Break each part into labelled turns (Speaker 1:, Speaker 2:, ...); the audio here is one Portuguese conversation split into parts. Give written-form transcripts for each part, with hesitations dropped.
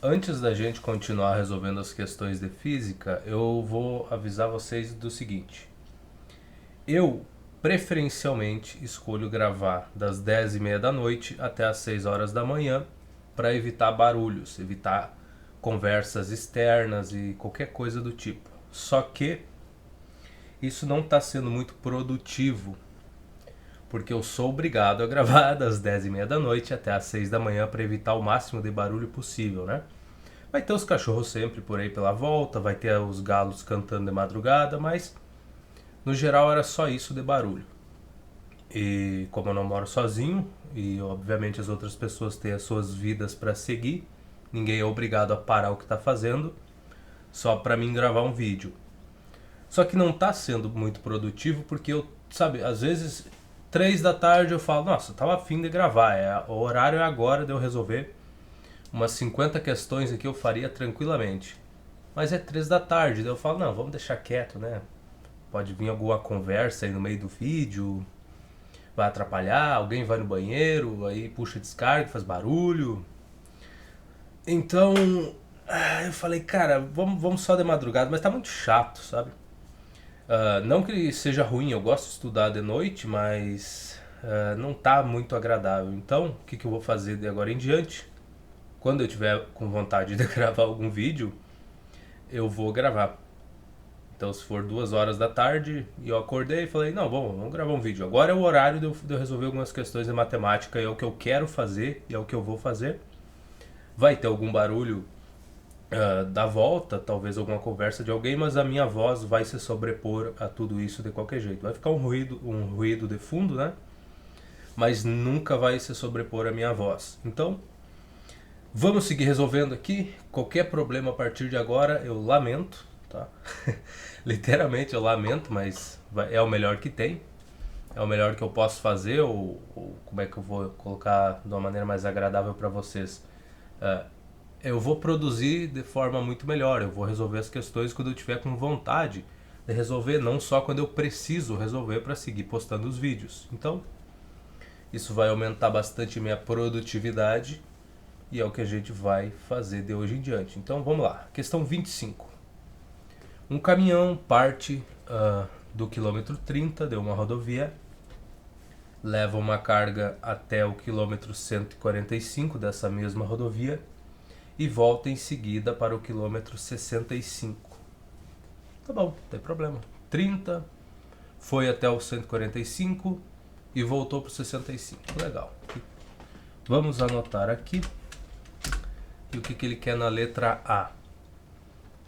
Speaker 1: Antes da gente continuar resolvendo as questões de física, eu vou avisar vocês do seguinte. Eu, preferencialmente, escolho gravar das 10h30 da noite até as 6 horas da manhã para evitar barulhos, evitar conversas externas e qualquer coisa do tipo. Só que isso não está sendo muito produtivo, porque eu sou obrigado a gravar das 10h30 da noite até as 6 da manhã para evitar o máximo de barulho possível, né? Vai ter os cachorros sempre por aí pela volta, vai ter os galos cantando de madrugada, mas no geral era só isso de barulho. E como eu não moro sozinho, e obviamente as outras pessoas têm as suas vidas para seguir, ninguém é obrigado a parar o que está fazendo só para mim gravar um vídeo. Só que não está sendo muito produtivo porque eu, sabe, às vezes 3 da tarde eu falo, nossa, eu tava afim de gravar, o horário é agora de eu resolver umas 50 questões aqui eu faria tranquilamente. Mas é 3 da tarde, daí eu falo, não, vamos deixar quieto, né? Pode vir alguma conversa aí no meio do vídeo, vai atrapalhar, alguém vai no banheiro, aí puxa descarga, faz barulho. Então, eu falei, cara, vamos só de madrugada, mas tá muito chato, sabe? Não que seja ruim, eu gosto de estudar de noite, mas não tá muito agradável. Então, o que eu vou fazer de agora em diante? Quando eu tiver com vontade de gravar algum vídeo, eu vou gravar. Então, se for 2 horas da tarde e eu acordei e falei, não, bom, vamos gravar um vídeo. Agora é o horário de eu resolver algumas questões de matemática, é o que eu quero fazer e é o que eu vou fazer. Vai ter algum barulho da volta, talvez alguma conversa de alguém, mas a minha voz vai se sobrepor a tudo isso de qualquer jeito. Vai ficar um ruído de fundo, né? Mas nunca vai se sobrepor a minha voz. Então, vamos seguir resolvendo aqui. Qualquer problema a partir de agora, eu lamento, tá? Literalmente eu lamento, mas é o melhor que tem. É o melhor que eu posso fazer, ou como é que eu vou colocar de uma maneira mais agradável para vocês. Eu vou produzir de forma muito melhor. Eu vou resolver as questões quando eu tiver com vontade de resolver, não só quando eu preciso resolver para seguir postando os vídeos. Então, isso vai aumentar bastante minha produtividade e é o que a gente vai fazer de hoje em diante. Então vamos lá, questão 25. Um caminhão parte do quilômetro 30 de uma rodovia, leva uma carga até o quilômetro 145 dessa mesma rodovia e volta em seguida para o quilômetro 65. Tá bom, não tem problema. 30, foi até o 145 e voltou para o 65. Legal. Vamos anotar aqui. E o que ele quer na letra A?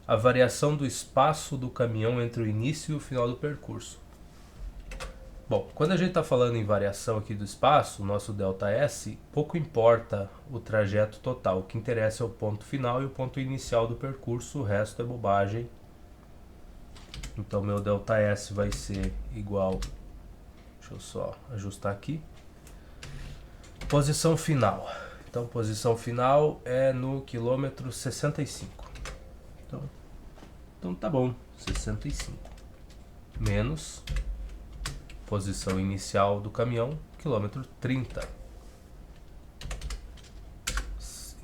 Speaker 1: A variação do espaço do caminhão entre o início e o final do percurso. Bom, quando a gente está falando em variação aqui do espaço, o nosso ΔS, pouco importa o trajeto total. O que interessa é o ponto final e o ponto inicial do percurso, o resto é bobagem. Então meu ΔS vai ser igual, deixa eu só ajustar aqui, posição final. Então posição final é no quilômetro 65. Então tá bom, 65 menos posição inicial do caminhão, quilômetro 30.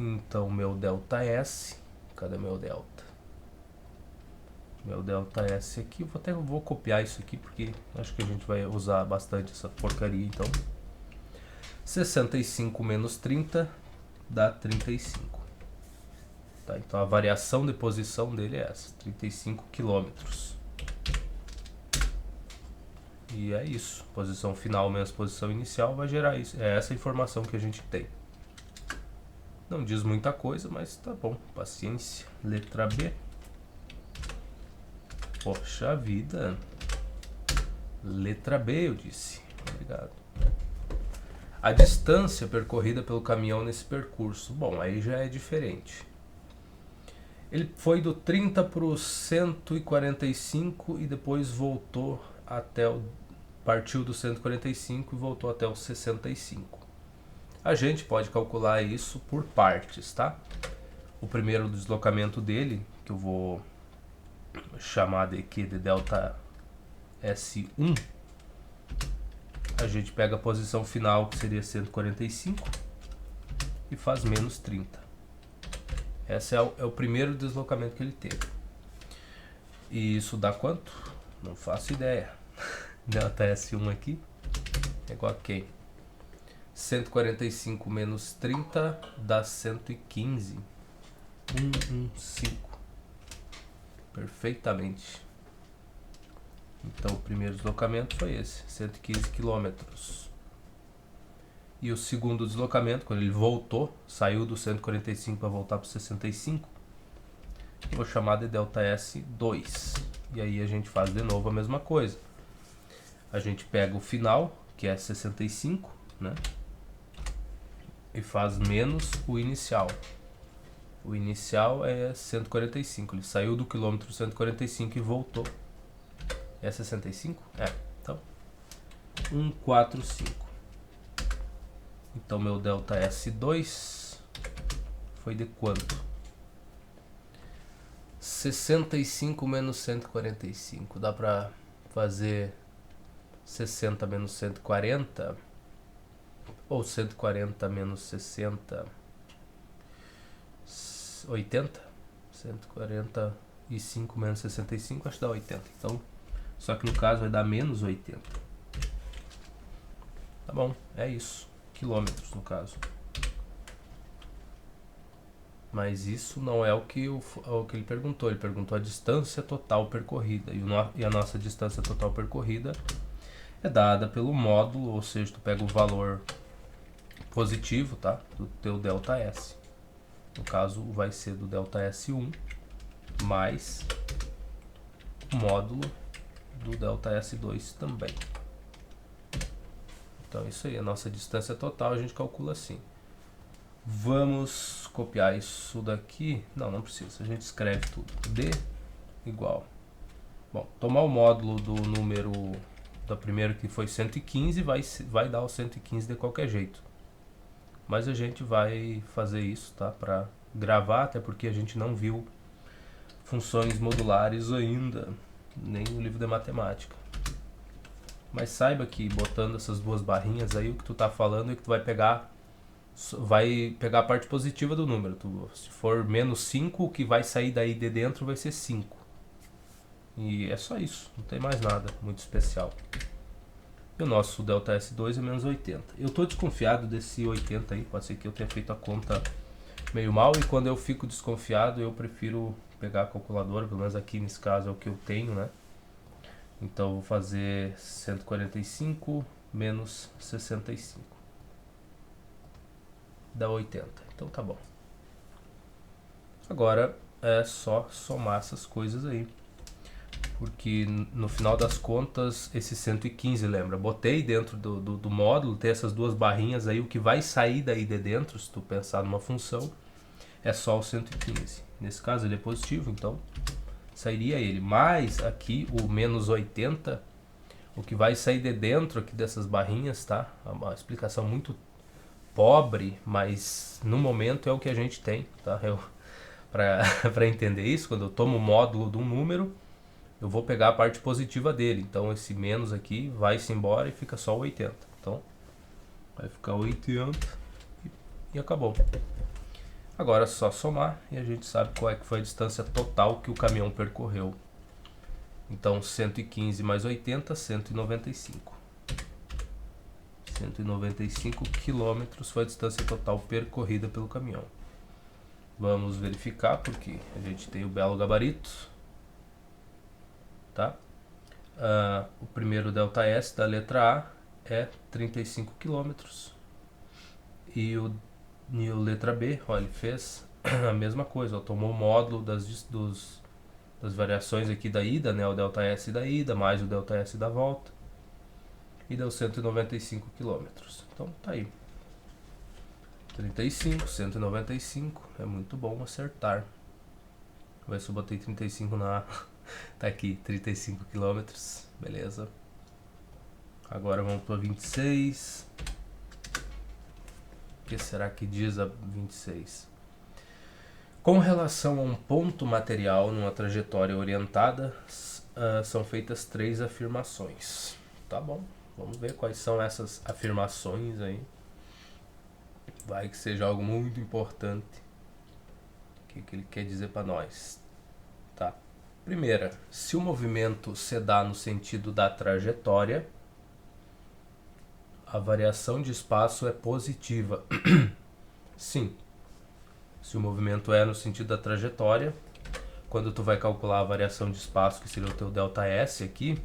Speaker 1: Então meu ΔS, cadê meu delta? Meu ΔS aqui, eu vou copiar isso aqui porque acho que a gente vai usar bastante essa porcaria. Então 65 menos 30 dá 35. Tá, então a variação de posição dele é essa, 35 quilômetros. E é isso, posição final menos posição inicial vai gerar isso. É essa informação que a gente tem. Não diz muita coisa, mas tá bom, paciência. Letra B. Poxa vida. Letra B, eu disse. Obrigado. A distância percorrida pelo caminhão nesse percurso. Bom, aí já é diferente. Ele foi do 30 para o 145 e depois voltou até o... Partiu do 145 e voltou até o 65. A gente pode calcular isso por partes, tá? O primeiro deslocamento dele, que eu vou chamar de aqui de delta S1, a gente pega a posição final, que seria 145, e faz menos 30. Esse é o primeiro deslocamento que ele teve. E isso dá quanto? Não faço ideia. Delta S1 aqui é igual a quem? 145 menos 30 dá 115. 115. Perfeitamente. Então o primeiro deslocamento foi esse, 115 quilômetros. E o segundo deslocamento, quando ele voltou, saiu do 145 para voltar para o 65, eu vou chamar de delta S2. E aí a gente faz de novo a mesma coisa. A gente pega o final, que é 65, né? E faz menos o inicial. O inicial é 145, ele saiu do quilômetro 145 e voltou. É 65? É, então 145. Então meu delta S2 foi de quanto? 65 menos 145. Dá pra fazer 60 menos 140? Ou 140 menos 60? 80? 145 menos 65, acho que dá 80. Então, só que no caso vai dar menos 80. Tá bom, é isso. Quilômetros no caso. Mas isso não é o que ele perguntou. Ele perguntou a distância total percorrida. E a nossa distância total percorrida é dada pelo módulo, ou seja, tu pega o valor positivo, tá? Do teu delta S. No caso, vai ser do delta S1 mais o módulo do delta S2 também. Então, é isso aí. A nossa distância total a gente calcula assim. Vamos copiar isso daqui. Não precisa. A gente escreve tudo. D igual. Bom, tomar o módulo do número da primeira que foi 115 vai dar o 115 de qualquer jeito. Mas a gente vai fazer isso, tá? Para gravar, até porque a gente não viu funções modulares ainda, nem no livro de matemática. Mas saiba que botando essas duas barrinhas aí, o que tu tá falando é que tu vai pegar a parte positiva do número. Se for menos 5, o que vai sair daí de dentro vai ser 5. E é só isso, não tem mais nada muito especial. E o nosso delta S2 é menos 80. Eu estou desconfiado desse 80 aí, pode ser que eu tenha feito a conta meio mal, e quando eu fico desconfiado eu prefiro pegar a calculadora, pelo menos aqui nesse caso é o que eu tenho, né? Então eu vou fazer 145 menos 65. Dá 80, então tá bom. Agora é só somar essas coisas aí. Porque no final das contas, esse 115, lembra? Botei dentro do módulo, tem essas duas barrinhas aí, o que vai sair daí de dentro, se tu pensar numa função, é só o 115. Nesse caso ele é positivo, então sairia ele. Mas aqui o menos 80, o que vai sair de dentro aqui dessas barrinhas, tá? Uma explicação muito pobre, mas no momento é o que a gente tem, tá? Para entender isso, quando eu tomo o módulo de um número, eu vou pegar a parte positiva dele. Então esse menos aqui vai-se embora e fica só 80. Então vai ficar 80 e acabou. Agora é só somar e a gente sabe qual é que foi a distância total que o caminhão percorreu. Então 115 mais 80, 195. 195 quilômetros foi a distância total percorrida pelo caminhão. Vamos verificar porque a gente tem o belo gabarito. Tá? O primeiro delta S da letra A é 35 km. E o letra B, ó, ele fez a mesma coisa, ó, tomou o módulo das variações aqui da ida, né, o delta S da ida, mais o delta S da volta, e deu 195 km. Então tá aí. 35, 195, é muito bom acertar. Vou ver se eu botei 35 na... Tá aqui, 35 km, beleza. Agora vamos para 26. O que será que diz a 26? Com relação a um ponto material numa trajetória orientada, são feitas 3 afirmações. Tá bom, vamos ver quais são essas afirmações aí. Vai que seja algo muito importante que ele quer dizer para nós? Tá. Primeira, se o movimento se dá no sentido da trajetória, a variação de espaço é positiva. Sim, se o movimento é no sentido da trajetória, quando tu vai calcular a variação de espaço, que seria o teu ΔS aqui,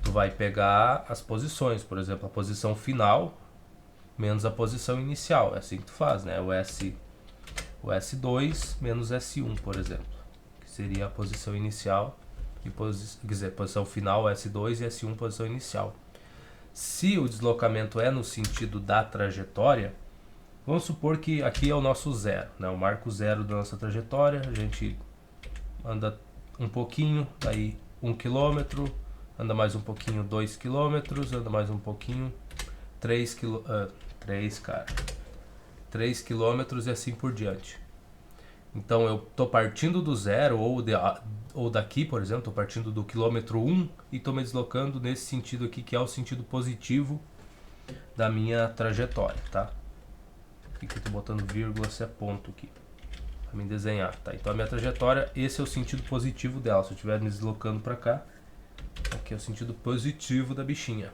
Speaker 1: tu vai pegar as posições, por exemplo, a posição final menos a posição inicial. É assim que tu faz, né? O S2 menos S1, por exemplo, que seria a posição inicial e quer dizer, posição final S2 e S1 posição inicial. Se o deslocamento é no sentido da trajetória, vamos supor que aqui é o nosso zero, né? O marco zero da nossa trajetória, a gente anda um pouquinho, daí 1 km, anda mais um pouquinho 2 km, anda mais um pouquinho 3 km e assim por diante. Então eu tô partindo do zero ou daqui, por exemplo, tô partindo do quilômetro 1 e tô me deslocando nesse sentido aqui, que é o sentido positivo da minha trajetória, tá? Aqui que eu tô botando vírgula se é ponto aqui para me desenhar, tá? Então a minha trajetória, esse é o sentido positivo dela. Se eu estiver me deslocando para cá, aqui é o sentido positivo da bichinha.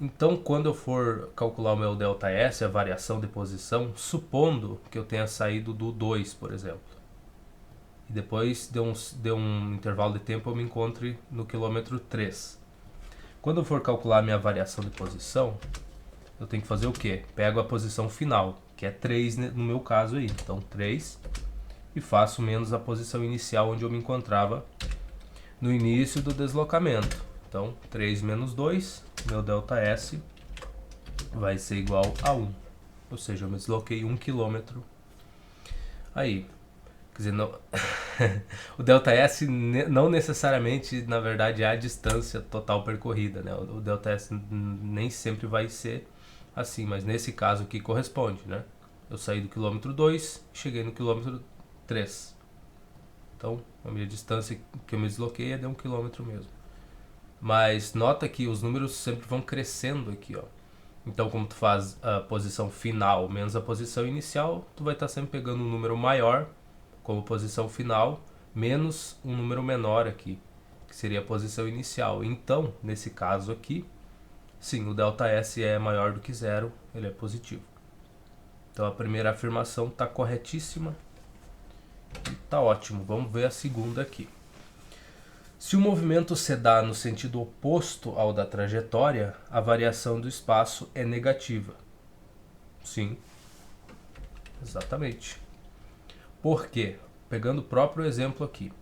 Speaker 1: Então, quando eu for calcular o meu ΔS, a variação de posição, supondo que eu tenha saído do 2, por exemplo, e depois de um intervalo de tempo eu me encontre no quilômetro 3. Quando eu for calcular a minha variação de posição, eu tenho que fazer o quê? Pego a posição final, que é 3 no meu caso aí. Então 3 e faço menos a posição inicial onde eu me encontrava no início do deslocamento. Então 3 menos 2, meu ΔS vai ser igual a 1. Ou seja, eu me desloquei 1 km. Aí, quer dizer, não, o ΔS não necessariamente, na verdade, é a distância total percorrida, né? O ΔS nem sempre vai ser assim, mas nesse caso aqui corresponde, né? Eu saí do quilômetro 2 e cheguei no quilômetro 3. Então, a minha distância que eu me desloquei é de 1 km mesmo. Mas nota que os números sempre vão crescendo aqui, ó. Então, como tu faz a posição final menos a posição inicial, tu vai estar sempre pegando um número maior como posição final, menos um número menor aqui, que seria a posição inicial. Então, nesse caso aqui, sim, o ΔS é maior do que zero, ele é positivo. Então a primeira afirmação está corretíssima e está ótimo. Vamos ver a segunda aqui. Se o movimento se dá no sentido oposto ao da trajetória, a variação do espaço é negativa. Sim, exatamente. Por quê? Pegando o próprio exemplo aqui.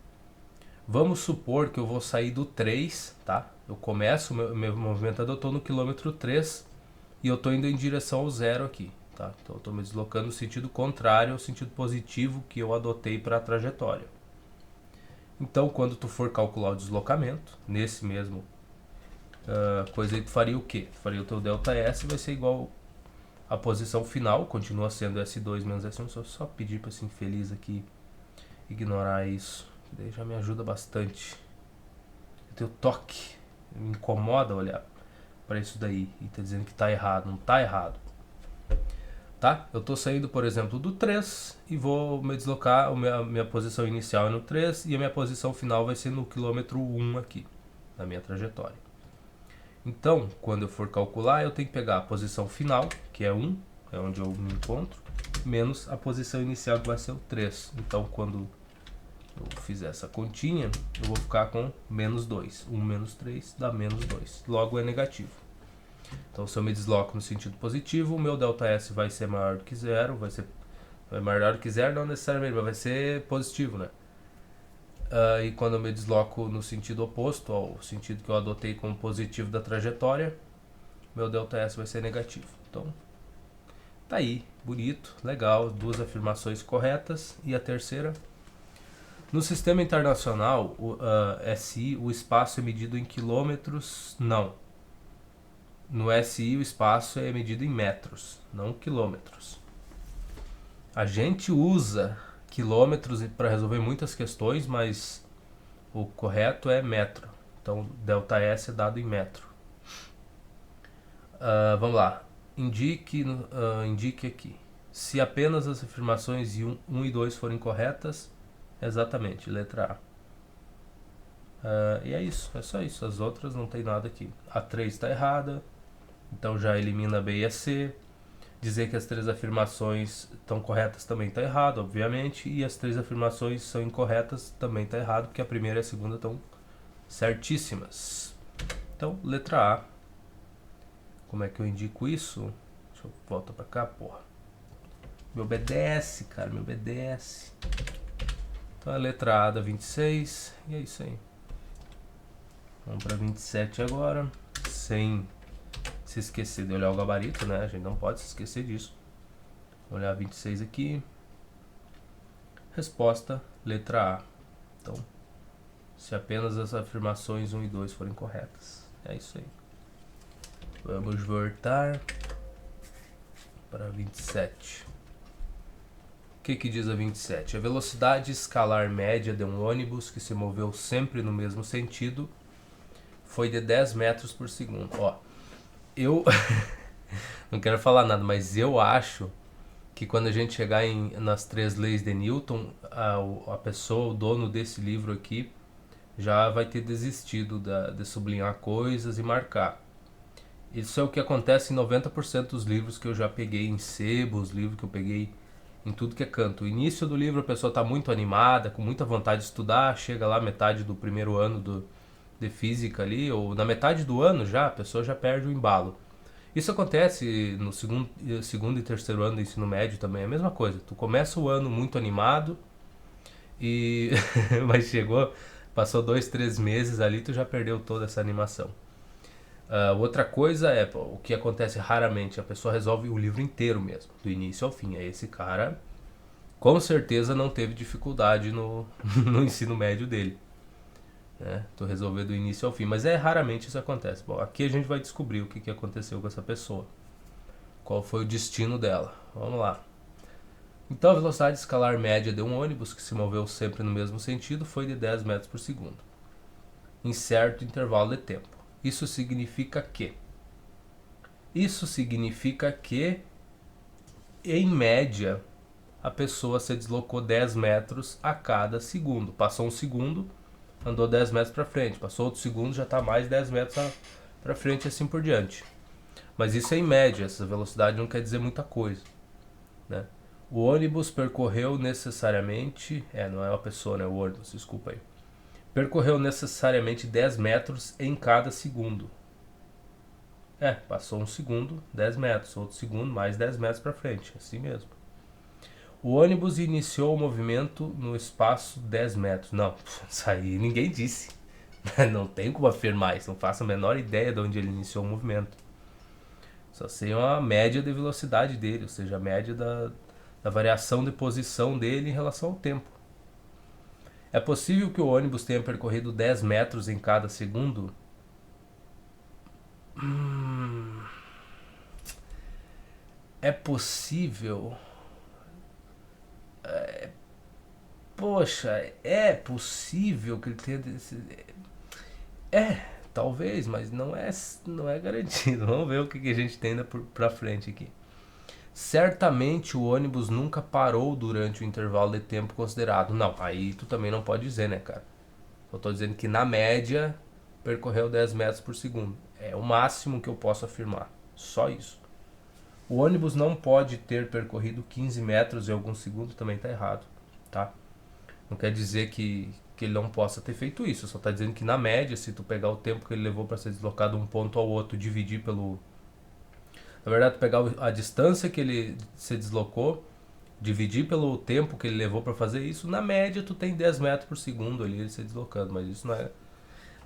Speaker 1: Vamos supor que eu vou sair do 3, tá? Eu começo o meu movimento, eu estou no quilômetro 3 e eu estou indo em direção ao zero aqui, tá? Então eu estou me deslocando no sentido contrário ao sentido positivo que eu adotei para a trajetória. Então, quando tu for calcular o deslocamento, nesse mesmo coisa aí, tu faria o quê? Tu faria o teu ΔS, vai ser igual à posição final, continua sendo S2 menos S1, só pedir para esse infeliz aqui ignorar isso, daí já me ajuda bastante. O teu toque me incomoda olhar para isso daí e tá dizendo que tá errado, não tá errado. Tá? Eu tô saindo, por exemplo, do 3 e vou me deslocar, a minha posição inicial é no 3 e a minha posição final vai ser no quilômetro 1 aqui, na minha trajetória. Então, quando eu for calcular, eu tenho que pegar a posição final, que é 1, é onde eu me encontro, menos a posição inicial, que vai ser o 3. Então, quando eu fizer essa continha, eu vou ficar com menos 2. 1 menos 3 dá menos 2. Logo é negativo. Então, se eu me desloco no sentido positivo, o meu ΔS vai ser maior do que zero. Vai maior do que zero, não necessariamente, mas vai ser positivo, né? E quando eu me desloco no sentido oposto, ao sentido que eu adotei como positivo da trajetória, meu ΔS vai ser negativo. Então, tá aí, bonito, legal, duas afirmações corretas. E a terceira: no sistema internacional, SI, o espaço é medido em quilômetros? Não. No SI, o espaço é medido em metros, não quilômetros. A gente usa quilômetros para resolver muitas questões, mas o correto é metro. Então, ΔS é dado em metro. Vamos lá. Indique aqui. Se apenas as afirmações 1 e 2 forem corretas, exatamente, letra A. E é isso, é só isso. As outras não tem nada aqui. A 3 está errada, então já elimina a B e a C. Dizer que as 3 afirmações estão corretas também está errado, obviamente. E as 3 afirmações são incorretas também está errado, porque a primeira e a segunda estão certíssimas. Então, letra A. Como é que eu indico isso? Deixa eu voltar pra cá, porra. Me obedece, cara, me obedece. Então a letra A da 26. E é isso aí. Vamos pra 27 agora. Sem se esquecer de olhar o gabarito, né? A gente não pode se esquecer disso. Vou olhar 26 aqui. Resposta, letra A. Então, se apenas as afirmações 1 e 2 forem corretas. É isso aí. Vamos voltar para 27. O que diz a 27? A velocidade escalar média de um ônibus que se moveu sempre no mesmo sentido foi de 10 metros por segundo. Ó, eu não quero falar nada, mas eu acho que quando a gente chegar nas 3 leis de Newton, a pessoa, o dono desse livro aqui, já vai ter desistido de sublinhar coisas e marcar. Isso é o que acontece em 90% dos livros que eu já peguei em sebo, os livros que eu peguei em tudo que é canto. O início do livro a pessoa está muito animada, com muita vontade de estudar, chega lá metade do primeiro ano de física ali, ou na metade do ano já, a pessoa já perde o embalo. Isso acontece no segundo e terceiro ano do ensino médio também, é a mesma coisa. Tu começa o ano muito animado, e mas passou 2, 3 meses ali, tu já perdeu toda essa animação. Outra coisa é o que acontece raramente, a pessoa resolve o livro inteiro mesmo, do início ao fim. Aí esse cara com certeza não teve dificuldade no ensino médio dele, né? Tu resolver do início ao fim, mas raramente isso acontece. Bom, aqui a gente vai descobrir o que aconteceu com essa pessoa, qual foi o destino dela. Vamos lá. Então a velocidade escalar média de um ônibus que se moveu sempre no mesmo sentido foi de 10 metros por segundo, em certo intervalo de tempo. Isso significa que, em média, a pessoa se deslocou 10 metros a cada segundo. Passou um segundo, andou 10 metros para frente. Passou outro segundo, já está mais 10 metros para frente e assim por diante. Mas isso é em média, essa velocidade não quer dizer muita coisa, né? O ônibus percorreu necessariamente... não é uma pessoa, né? O ônibus, desculpa aí. Percorreu necessariamente 10 metros em cada segundo. Passou um segundo, 10 metros. Outro segundo, mais 10 metros para frente. Assim mesmo. O ônibus iniciou o movimento no espaço 10 metros. Não, isso aí ninguém disse. Não tem como afirmar isso. Não faço a menor ideia de onde ele iniciou o movimento. Só sei uma média de velocidade dele, ou seja, a média da variação de posição dele em relação ao tempo. É possível que o ônibus tenha percorrido 10 metros em cada segundo? É possível? Poxa, é possível que ele tenha... Talvez, mas não é garantido. Vamos ver o que a gente tem pra frente aqui. Certamente o ônibus nunca parou durante o intervalo de tempo considerado. Não, aí tu também não pode dizer, né, cara? Eu tô dizendo que na média percorreu 10 metros por segundo. É o máximo que eu posso afirmar. Só isso. O ônibus não pode ter percorrido 15 metros em alguns segundos, também tá errado, tá? Não quer dizer que ele não possa ter feito isso. Só tá dizendo que na média, se tu pegar o tempo que ele levou para ser deslocado de um ponto ao outro, dividir pelo... Na verdade, pegar a distância que ele se deslocou, dividir pelo tempo que ele levou para fazer isso, na média tu tem 10 metros por segundo ali ele se deslocando, mas isso não é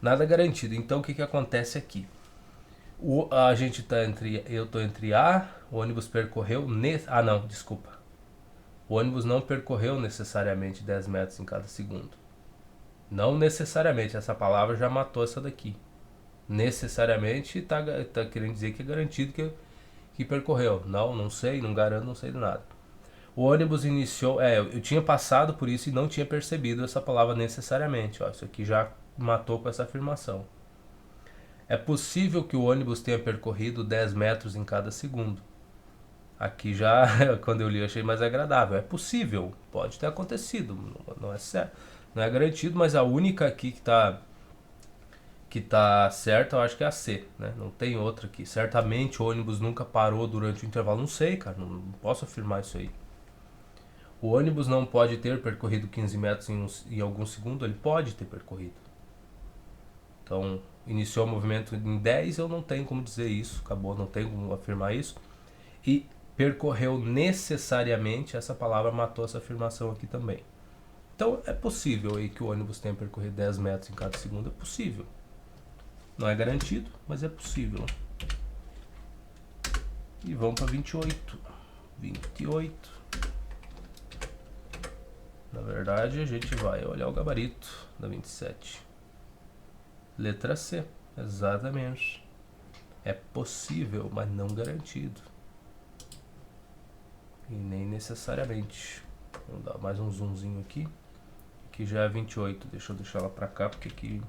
Speaker 1: nada garantido. Então o que acontece aqui? A gente tá eu tô entre A, o ônibus percorreu... não, desculpa. O ônibus não percorreu necessariamente 10 metros em cada segundo. Não necessariamente, essa palavra já matou essa daqui. Necessariamente tá querendo dizer que é garantido que percorreu. Não sei, não garanto, não sei de nada. O ônibus iniciou... eu tinha passado por isso e não tinha percebido essa palavra necessariamente. Ó, isso aqui já matou com essa afirmação. É possível que o ônibus tenha percorrido 10 metros em cada segundo. Aqui já, quando eu li, eu achei mais agradável. É possível, pode ter acontecido, não é certo, não é garantido, mas a única aqui que tá certa, eu acho que é a C, né? Não tem outra aqui. Certamente o ônibus nunca parou durante o intervalo. Não sei, cara, não posso afirmar isso aí. O ônibus não pode ter percorrido 15 metros em algum segundo, ele pode ter percorrido. Então, iniciou o movimento em 10, eu não tenho como dizer isso, acabou, não tenho como afirmar isso. E percorreu necessariamente, essa palavra matou essa afirmação aqui também. Então, é possível aí que o ônibus tenha percorrido 10 metros em cada segundo, é possível. Não é garantido, mas é possível. E vamos para 28. 28. Na verdade, a gente vai olhar o gabarito da 27. Letra C. Exatamente. É possível, mas não garantido. E nem necessariamente. Vamos dar mais um zoomzinho aqui. Aqui já é 28. Deixa eu deixar ela para cá, porque aqui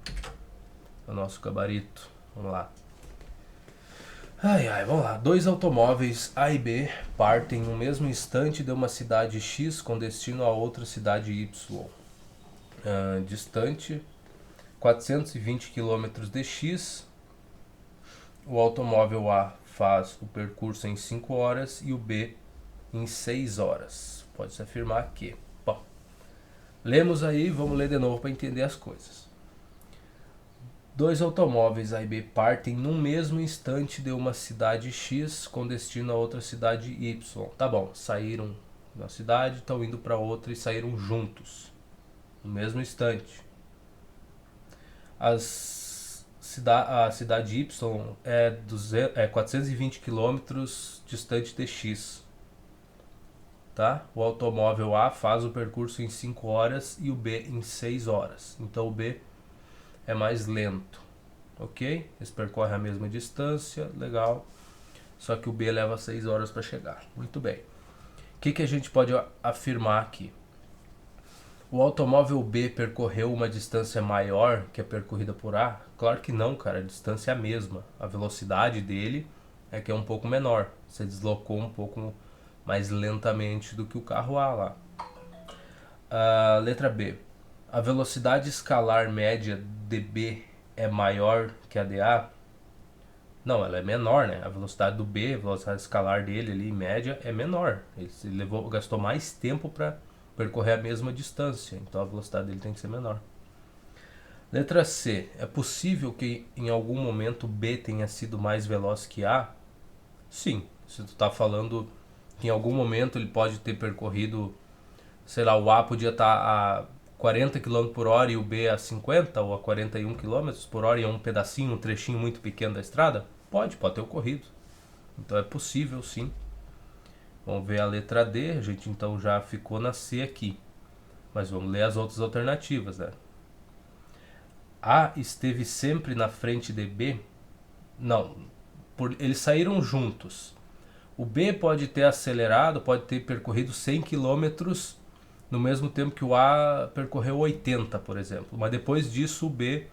Speaker 1: é o nosso gabarito. Vamos lá. Vamos lá. Dois automóveis A e B partem no mesmo instante de uma cidade X com destino a outra cidade Y. Distante 420 km de X. O automóvel A faz o percurso em 5 horas e o B em 6 horas. Pode-se afirmar que. Bom, lemos aí, vamos ler de novo para entender as coisas. Dois automóveis A e B partem no mesmo instante de uma cidade X com destino a outra cidade Y. Tá bom, saíram da cidade, estão indo para outra e saíram juntos, no mesmo instante. A cidade Y é 420 km distante de X. Tá? O automóvel A faz o percurso em 5 horas e o B em 6 horas. Então o B é mais lento, ok? Eles percorrem a mesma distância, legal. Só que o B leva 6 horas para chegar. Muito bem. O que a gente pode afirmar aqui? O automóvel B percorreu uma distância maior que a percorrida por A? Claro que não, cara. A distância é a mesma. A velocidade dele é que é um pouco menor. Você deslocou um pouco mais lentamente do que o carro A lá. Letra B. A velocidade escalar média de B é maior que a de A? Não, ela é menor, né? A velocidade do B, a velocidade escalar dele ali, média, é menor. Ele gastou mais tempo para percorrer a mesma distância, então a velocidade dele tem que ser menor. Letra C. É possível que em algum momento B tenha sido mais veloz que A? Sim. Se tu está falando que em algum momento ele pode ter percorrido, sei lá, o A podia estar a 40 km por hora e o B a 50 ou a 41 km por hora e é um pedacinho, um trechinho muito pequeno da estrada? Pode ter ocorrido. Então é possível, sim. Vamos ver a letra D, a gente então já ficou na C aqui. Mas vamos ler as outras alternativas, né? A esteve sempre na frente de B? Não, eles saíram juntos. O B pode ter acelerado, pode ter percorrido 100 km no mesmo tempo que o A percorreu 80, por exemplo. Mas depois disso o B,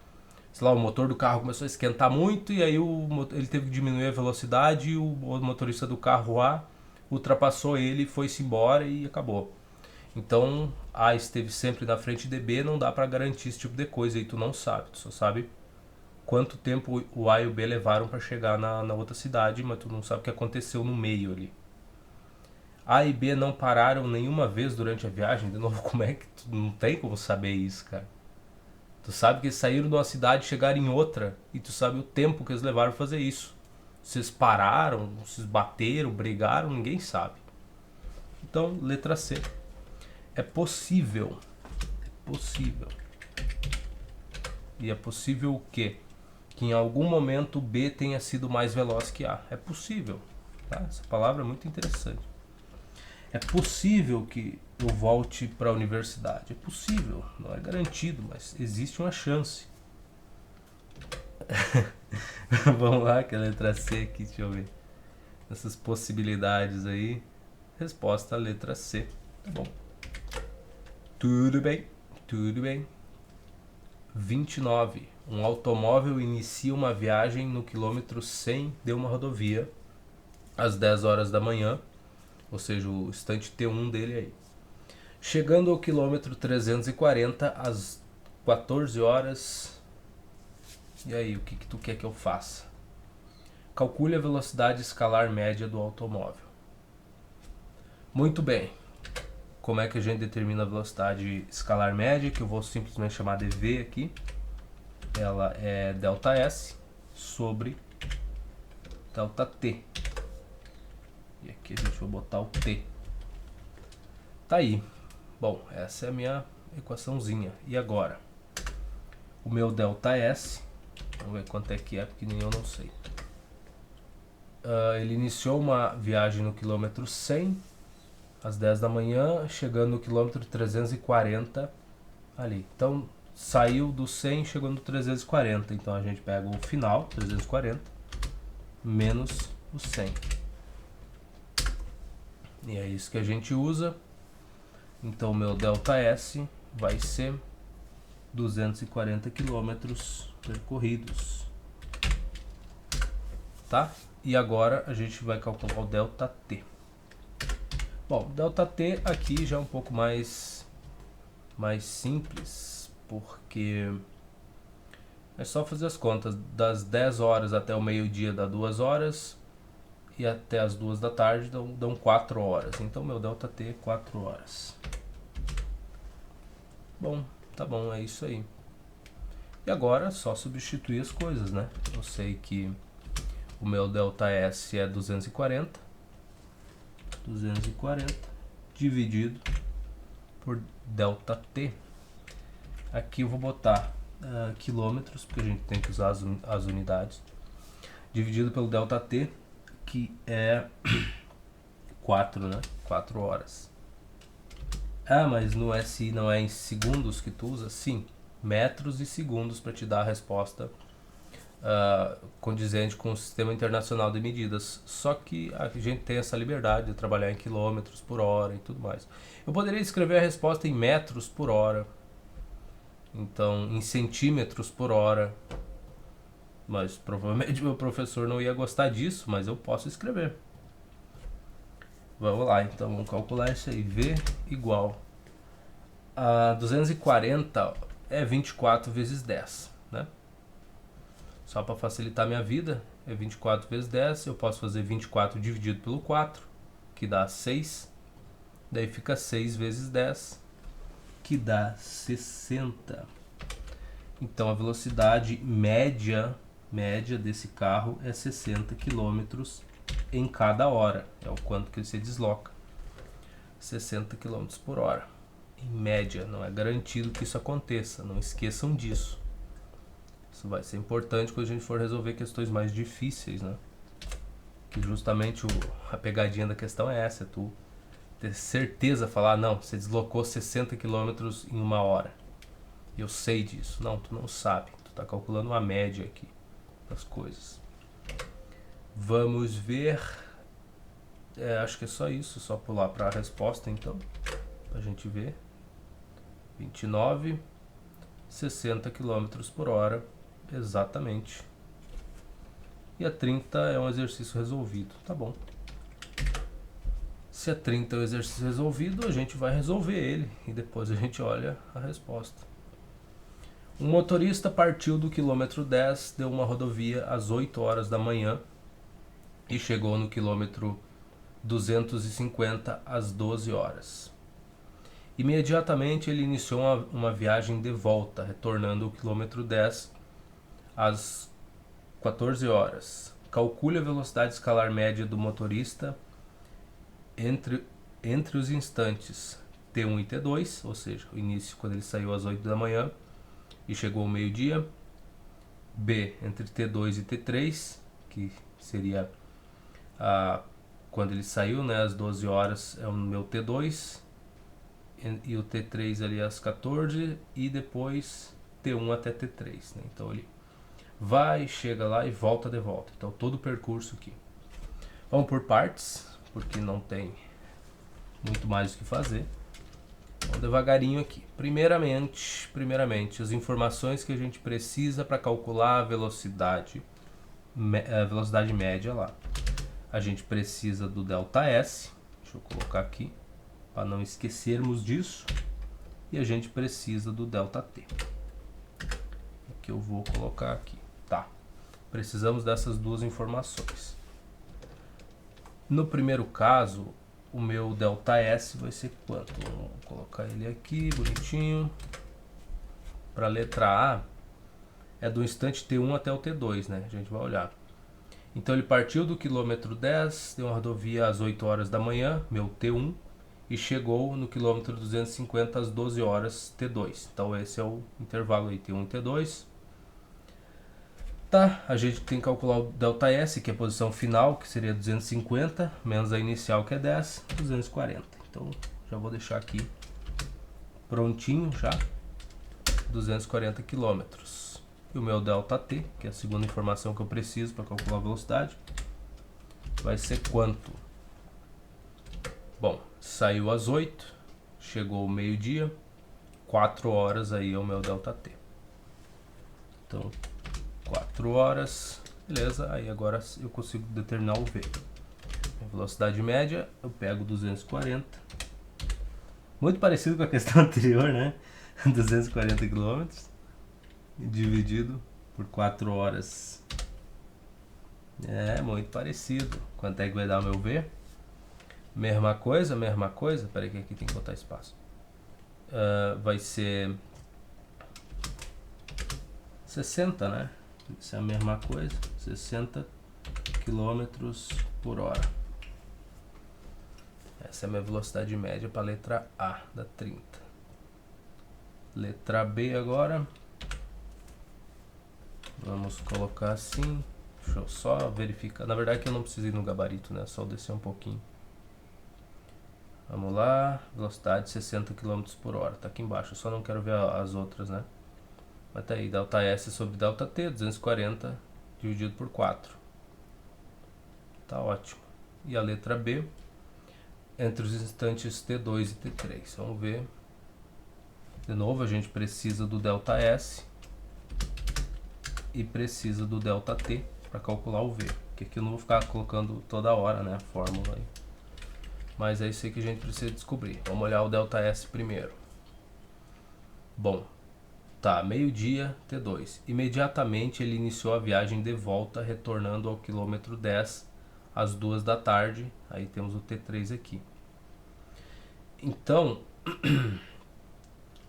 Speaker 1: sei lá, o motor do carro começou a esquentar muito e aí ele teve que diminuir a velocidade e o motorista do carro A ultrapassou ele, foi-se embora e acabou. Então A esteve sempre na frente de B, não dá para garantir esse tipo de coisa, aí tu não sabe, tu só sabe quanto tempo o A e o B levaram para chegar na outra cidade, mas tu não sabe o que aconteceu no meio ali. A e B não pararam nenhuma vez durante a viagem? De novo, como é que tu não tem como saber isso, cara? Tu sabe que eles saíram de uma cidade e chegaram em outra, e tu sabe o tempo que eles levaram para fazer isso. Se eles pararam, se eles bateram, brigaram, ninguém sabe. Então, letra C. É possível. É possível. E é possível o quê? Que em algum momento B tenha sido mais veloz que A. É possível. Tá? Essa palavra é muito interessante. É possível que eu volte para a universidade. É possível. Não é garantido, mas existe uma chance. Vamos lá, que é a letra C aqui, deixa eu ver. Essas possibilidades aí. Resposta a letra C. Tá bom. Tudo bem, tudo bem. 29. Um automóvel inicia uma viagem no quilômetro 100 de uma rodovia às 10 horas da manhã ou seja, o instante T1 dele aí. Chegando ao quilômetro 340 às 14 horas. E aí, o que tu quer que eu faça? Calcule a velocidade escalar média do automóvel. Muito bem. Como é que a gente determina a velocidade escalar média, que eu vou simplesmente chamar de V aqui. Ela é ΔS sobre ΔT. E aqui a gente vai botar o T. Tá aí. Bom, essa é a minha equaçãozinha. E agora? O meu ΔS, vamos ver quanto é que é, porque nem eu não sei. Ele iniciou uma viagem no quilômetro 100, às 10 da manhã, chegando no quilômetro 340 ali. Então, saiu do 100, chegou no 340. Então, a gente pega o final, 340, menos o 100. E é isso que a gente usa. Então, o meu ΔS vai ser 240 quilômetros percorridos. Tá? E agora a gente vai calcular o ΔT. Bom, ΔT aqui já é um pouco mais simples, porque é só fazer as contas. Das 10 horas até o meio-dia dá 2 horas, e até as 2 da tarde dão 4 horas. Então meu ΔT é 4 horas. Bom, tá bom, é isso aí. E agora é só substituir as coisas, né? Eu sei que o meu ΔS é 240 dividido por ΔT. Aqui eu vou botar quilômetros, porque a gente tem que usar as unidades, dividido pelo ΔT, que é 4, né? 4 horas. Ah, mas no SI não é em segundos que tu usa? Sim, metros e segundos para te dar a resposta condizente com o Sistema Internacional de Medidas. Só que a gente tem essa liberdade de trabalhar em quilômetros por hora e tudo mais. Eu poderia escrever a resposta em metros por hora, então em centímetros por hora, mas provavelmente meu professor não ia gostar disso, mas eu posso escrever. Vamos lá, então vamos calcular isso aí. V igual a 240 é 24 vezes 10, né? Só para facilitar minha vida, é 24 vezes 10, eu posso fazer 24 dividido pelo 4, que dá 6. Daí fica 6 vezes 10, que dá 60. Então a velocidade média desse carro é 60 km em cada hora. É o quanto que ele se desloca. 60 km por hora. Em média, não é garantido que isso aconteça. Não esqueçam disso. Isso vai ser importante quando a gente for resolver questões mais difíceis, né? Que justamente a pegadinha da questão é essa. É tu ter certeza, falar, não, você deslocou 60 km em uma hora. Eu sei disso. Não, tu não sabe. Tu tá calculando uma média aqui das coisas. Vamos ver. Acho que é só isso. Só pular para a resposta, então. Pra gente ver. 29, 60 km por hora. Exatamente. E a 30 é um exercício resolvido. Tá bom. Se a 30 é um exercício resolvido, a gente vai resolver ele. E depois a gente olha a resposta. Um motorista partiu do quilômetro 10, deu uma rodovia às 8 horas da manhã e chegou no quilômetro 250 às 12 horas. Imediatamente ele iniciou uma viagem de volta, retornando ao quilômetro 10 às 14 horas. Calcule a velocidade escalar média do motorista entre os instantes T1 e T2, ou seja, o início quando ele saiu às 8 da manhã e chegou ao meio-dia. B, entre T2 e T3, que seria quando ele saiu, né, às 12 horas é o meu T2, e o T3 ali às 14, e depois T1 até T3, né? Então ele vai, chega lá e volta de volta. Então todo o percurso aqui. Vamos por partes, porque não tem muito mais o que fazer. Vamos devagarinho aqui. Primeiramente, as informações que a gente precisa para calcular a velocidade média lá. A gente precisa do ΔS, Deixa eu colocar aqui para não esquecermos disso. E a gente precisa do ΔT, que eu vou colocar aqui. Tá. Precisamos dessas duas informações. No primeiro caso, o meu ΔS vai ser quanto? Vou colocar ele aqui, bonitinho. Para a letra A, é do instante T1 até o T2, né? A gente vai olhar. Então ele partiu do quilômetro 10, deu uma rodovia às 8 horas da manhã, meu T1, e chegou no quilômetro 250 às 12 horas, T2. Então esse é o intervalo aí, T1 e T2. Tá, a gente tem que calcular o ΔS, que é a posição final, que seria 250, menos a inicial, que é 10, 240. Então já vou deixar aqui prontinho já, 240 quilômetros. E o meu ΔT, que é a segunda informação que eu preciso para calcular a velocidade, vai ser quanto? Bom, saiu às 8, chegou o meio-dia, 4 horas aí é o meu ΔT. Então, 4 horas, beleza, aí agora eu consigo determinar o V. A velocidade média, eu pego 240. Muito parecido com a questão anterior, né? 240 km dividido por 4 horas. É, muito parecido. Quanto é que vai dar o meu V? Mesma coisa. Peraí que aqui tem que botar espaço. Vai ser 60, né? Isso é a mesma coisa. 60 km por hora. Essa é a minha velocidade média para a letra A da 30. Letra B agora. Vamos colocar assim. Deixa eu só verificar. Na verdade que eu não preciso ir no gabarito, né? Só descer um pouquinho. Vamos lá. Velocidade 60 km por hora. Tá aqui embaixo. Eu só não quero ver as outras, né? Mas tá aí. ΔS sobre ΔT. 240 dividido por 4. Tá ótimo. E a letra B. Entre os instantes T2 e T3. Vamos ver. De novo, a gente precisa do ΔS e precisa do ΔT para calcular o V. Porque aqui eu não vou ficar colocando toda hora, né, a fórmula aí. Mas é isso aí que a gente precisa descobrir. Vamos olhar o ΔS primeiro. Bom, tá, meio-dia, T2. Imediatamente ele iniciou a viagem de volta, retornando ao quilômetro 10 às 2 da tarde. Aí temos o T3 aqui. Então,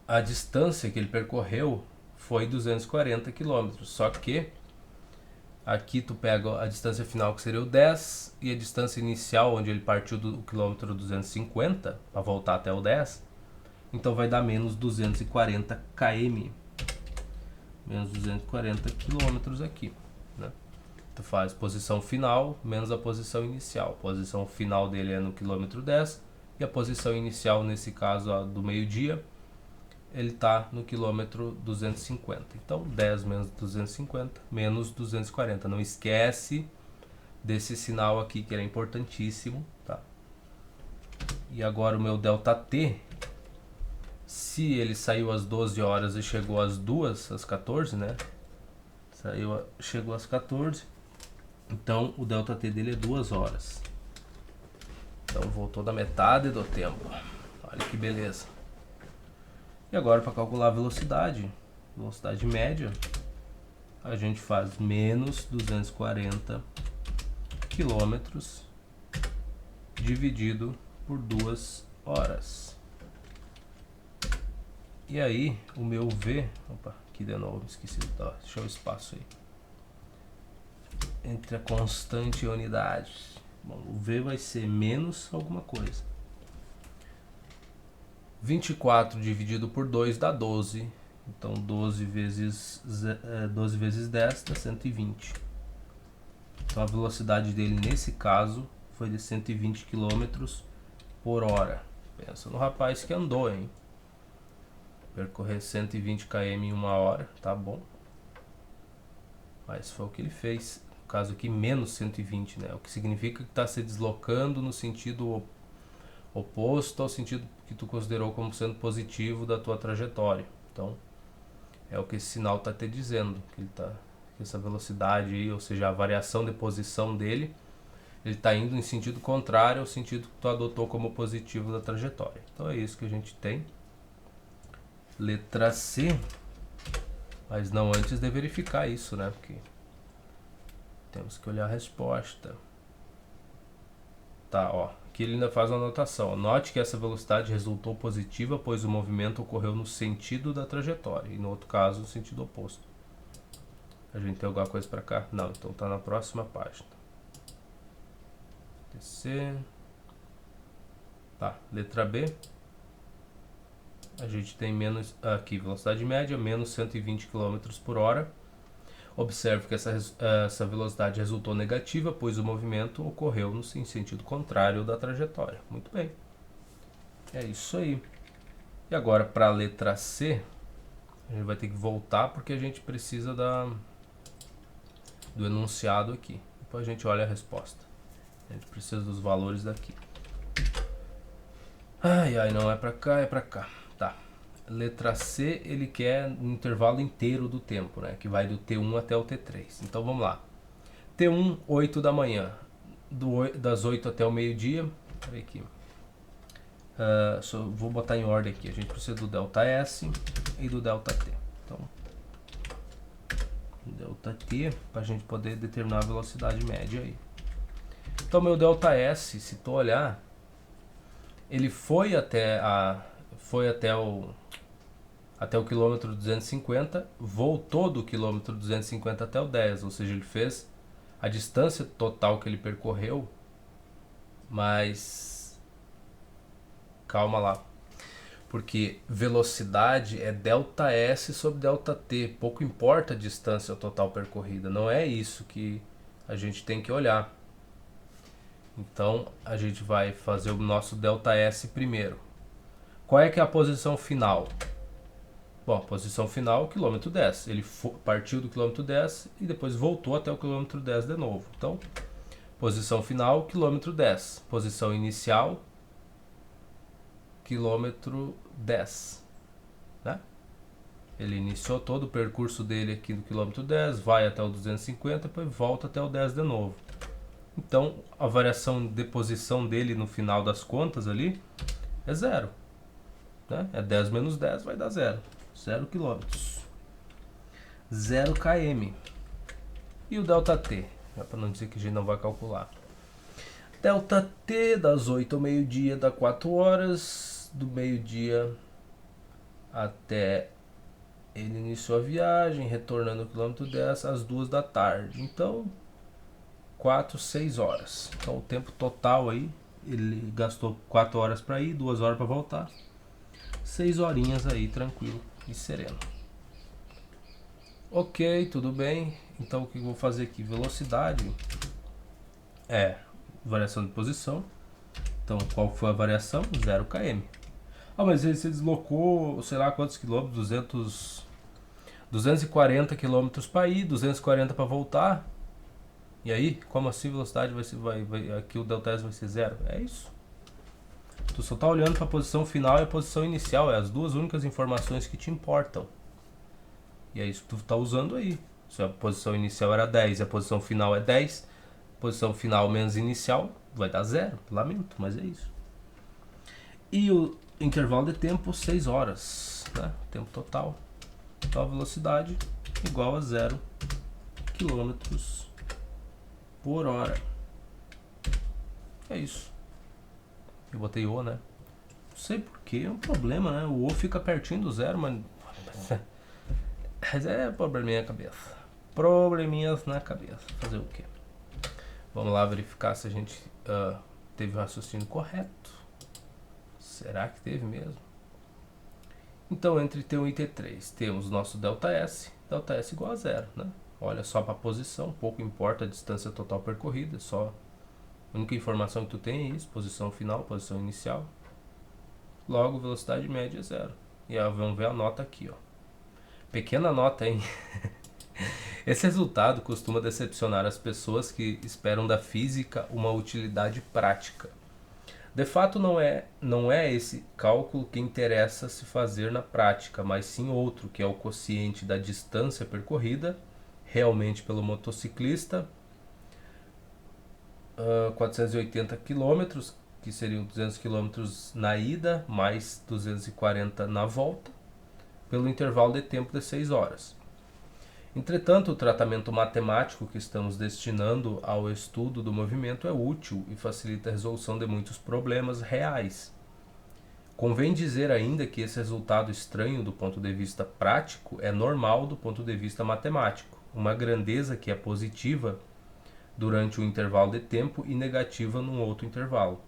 Speaker 1: a distância que ele percorreu foi 240 km. Só que aqui tu pega a distância final, que seria o 10, e a distância inicial, onde ele partiu do quilômetro 250 para voltar até o 10, então vai dar menos 240 km. Menos 240 km aqui, né? Tu faz posição final menos a posição inicial. A posição final dele é no quilômetro 10 e a posição inicial, nesse caso do meio-dia, ele está no quilômetro 250. Então 10 menos 250 menos 240. Não esquece desse sinal aqui, que era importantíssimo, tá? E agora o meu ΔT, se ele saiu às 12 horas e chegou às 2, às 14, né? Chegou às 14. Então o ΔT dele é 2 horas. Então voltou da metade do tempo. Olha que beleza. E agora, para calcular a velocidade média, a gente faz menos 240 km dividido por 2 horas. E aí, o meu V... Opa, aqui de novo, esqueci de deixar o espaço aí. Entre a constante e a unidade. Bom, o V vai ser menos alguma coisa. 24 dividido por 2 dá 12. Então 12 vezes 10 dá 120. Então a velocidade dele nesse caso foi de 120 km por hora. Pensa no rapaz que andou, hein? Percorrer 120 km em 1 hora, tá bom. Mas foi o que ele fez. No caso aqui, menos 120, né? O que significa que está se deslocando no sentido oposto ao sentido que tu considerou como sendo positivo da tua trajetória. Então, é o que esse sinal está te dizendo, que ele tá, que essa velocidade aí, ou seja, a variação de posição dele, ele está indo em sentido contrário ao sentido que tu adotou como positivo da trajetória. Então é isso que a gente tem. Letra C, mas não antes de verificar isso, né? Porque temos que olhar a resposta. Tá, ó. Aqui ele ainda faz uma anotação. Note que essa velocidade resultou positiva, pois o movimento ocorreu no sentido da trajetória. E no outro caso, no sentido oposto. A gente tem alguma coisa para cá? Não, então tá na próxima página. Descer. Tá, letra B. A gente tem menos, aqui, velocidade média, menos 120 km por hora. Observe que essa velocidade resultou negativa, pois o movimento ocorreu no sentido contrário da trajetória. Muito bem. É isso aí. E agora, para a letra C, a gente vai ter que voltar porque a gente precisa do enunciado aqui. Depois a gente olha a resposta. A gente precisa dos valores daqui. Ai, não é para cá, é para cá. Tá. Letra C, ele quer um intervalo inteiro do tempo, né? Que vai do T1 até o T3. Então vamos lá. T1, 8 da manhã. Das 8 até o meio-dia. Peraí aqui. Vou botar em ordem aqui. A gente precisa do delta S e do delta T. Então, delta T, para a gente poder determinar a velocidade média aí. Então, meu delta S, se tu olhar, ele foi até o quilômetro 250, voltou do quilômetro 250 até o 10, ou seja, ele fez a distância total que ele percorreu, mas calma lá, porque velocidade é delta S sobre delta T, pouco importa a distância total percorrida, não é isso que a gente tem que olhar. Então a gente vai fazer o nosso delta S primeiro. Qual é que é a posição final? Bom, a posição final, quilômetro 10. Ele partiu do quilômetro 10 e depois voltou até o quilômetro 10 de novo. Então, posição final, quilômetro 10. Posição inicial, quilômetro 10. Né? Ele iniciou todo o percurso dele aqui do quilômetro 10, vai até o 250, depois volta até o 10 de novo. Então, a variação de posição dele no final das contas ali é zero. Né? É 10 menos 10 vai dar zero. 0 km. 0 km. E o delta T? É para não dizer que a gente não vai calcular. Delta T das 8 ao meio-dia dá 4 horas. Do meio-dia até ele iniciou a viagem, retornando ao quilômetro 10 às 2 da tarde. Então, 4, 6 horas. Então, o tempo total aí, ele gastou 4 horas para ir, 2 horas para voltar. 6 horinhas aí, tranquilo e sereno. Ok, tudo bem. Então o que eu vou fazer aqui? Velocidade é variação de posição. Então qual foi a variação? 0 km. Ah, mas ele se deslocou, sei lá quantos quilômetros, 240 quilômetros para ir, 240 para voltar. E aí, como assim velocidade vai aqui o delta S vai ser 0? É isso. Tu só tá olhando para a posição final e a posição inicial, é as duas únicas informações que te importam. E é isso que tu tá usando aí. Se a posição inicial era 10 e a posição final é 10, posição final menos inicial vai dar 0. Lamento, mas é isso. E o intervalo de tempo, 6 horas, né? Tempo total. Então a velocidade igual a 0 km por hora. É isso. Eu botei O, né? Não sei porquê, é um problema, né? O O fica pertinho do 0, mas... Mas é probleminha na cabeça. Probleminhas na cabeça. Fazer o quê? Vamos lá verificar se a gente teve o raciocínio correto. Será que teve mesmo? Então, entre T1 e T3, temos o nosso delta S igual a 0, né? Olha só para a posição, pouco importa a distância total percorrida, só a única informação que tu tem é isso, posição final, posição inicial. Logo, velocidade média é 0. E vamos ver a nota aqui, ó. Pequena nota, hein? Esse resultado costuma decepcionar as pessoas que esperam da física uma utilidade prática. De fato, não é esse cálculo que interessa se fazer na prática, mas sim outro, que é o quociente da distância percorrida, realmente pelo motociclista, 480 quilômetros, que seriam 200 quilômetros na ida, mais 240 na volta, pelo intervalo de tempo de 6 horas. Entretanto, o tratamento matemático que estamos destinando ao estudo do movimento é útil e facilita a resolução de muitos problemas reais. Convém dizer ainda que esse resultado estranho do ponto de vista prático é normal do ponto de vista matemático, uma grandeza que é positiva durante um intervalo de tempo e negativa num outro intervalo.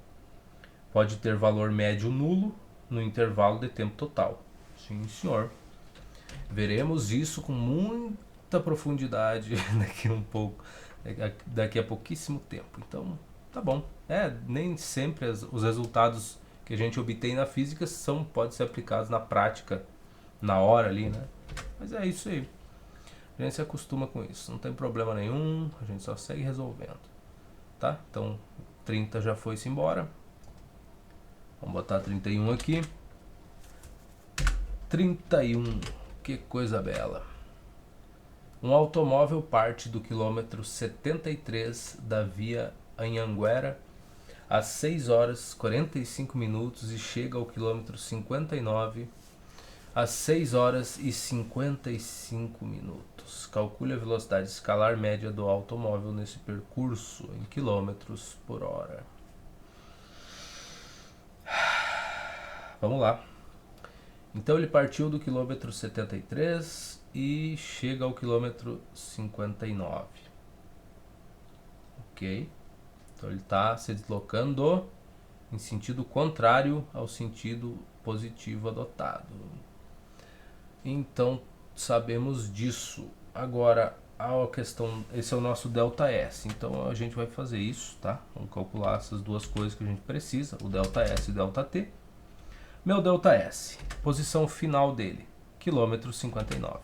Speaker 1: Pode ter valor médio nulo no intervalo de tempo total. Sim, senhor. Veremos isso com muita profundidade daqui a pouquíssimo tempo. Então, tá bom. Nem sempre os resultados que a gente obtém na física podem ser aplicados na prática, na hora ali, né? Mas é isso aí. A gente se acostuma com isso, não tem problema nenhum, a gente só segue resolvendo, tá? Então, 30 já foi-se embora. Vamos botar 31 aqui. 31, que coisa bela. Um automóvel parte do quilômetro 73 da via Anhanguera às 6 horas 45 minutos e chega ao quilômetro 59 às 6 horas e 55 minutos. Calcule a velocidade escalar média do automóvel nesse percurso em quilômetros por hora. Vamos lá. Então ele partiu do quilômetro 73 e chega ao quilômetro 59. Ok? Então ele está se deslocando em sentido contrário ao sentido positivo adotado. Então sabemos disso. Agora a questão, esse é o nosso ΔS. Então a gente vai fazer isso, tá? Vamos calcular essas duas coisas que a gente precisa, o ΔS e o ΔT. Meu ΔS, posição final dele, quilômetro 59.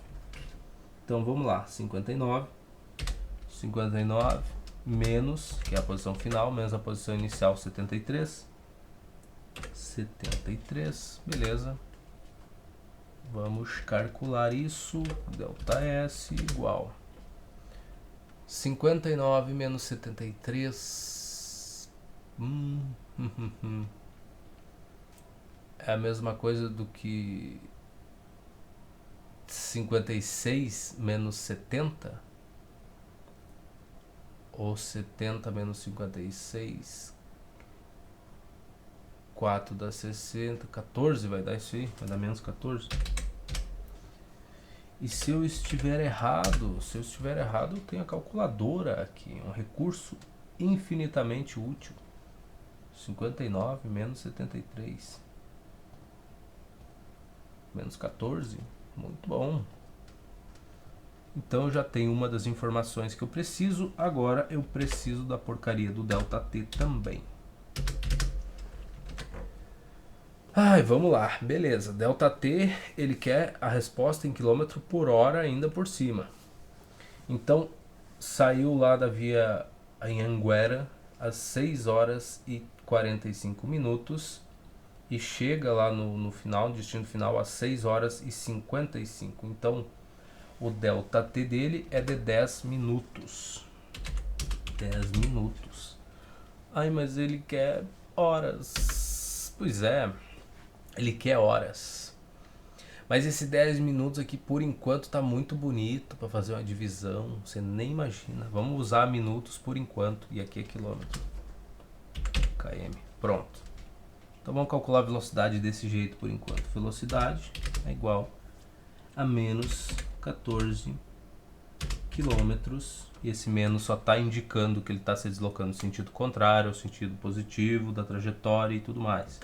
Speaker 1: Então vamos lá, 59 menos, que é a posição final, menos a posição inicial 73, beleza. Vamos calcular isso, ΔS igual 59 menos 73, é a mesma coisa do que 56 menos 70, ou 70 menos 56, 4 dá 60, 14 vai dar isso aí, vai dar menos 14. E se eu estiver errado, eu tenho a calculadora aqui, um recurso infinitamente útil. 59 menos 73 menos 14, muito bom. Então eu já tenho uma das informações que eu preciso, agora eu preciso da porcaria do ΔT também. Vamos lá, beleza. ΔT, ele quer a resposta em quilômetro por hora ainda por cima. Então, saiu lá da via Anhanguera às 6 horas e 45 minutos e chega lá no final, destino final, às 6 horas e 55. Então, o ΔT dele é de 10 minutos. 10 minutos. Mas ele quer horas. Pois é, ele quer horas. Mas esse 10 minutos aqui, por enquanto, tá muito bonito para fazer uma divisão. Você nem imagina. Vamos usar minutos por enquanto. E aqui é quilômetro. km. Pronto. Então vamos calcular a velocidade desse jeito por enquanto. Velocidade é igual a menos 14 quilômetros. E esse menos só está indicando que ele está se deslocando no sentido contrário, ao sentido positivo da trajetória e tudo mais.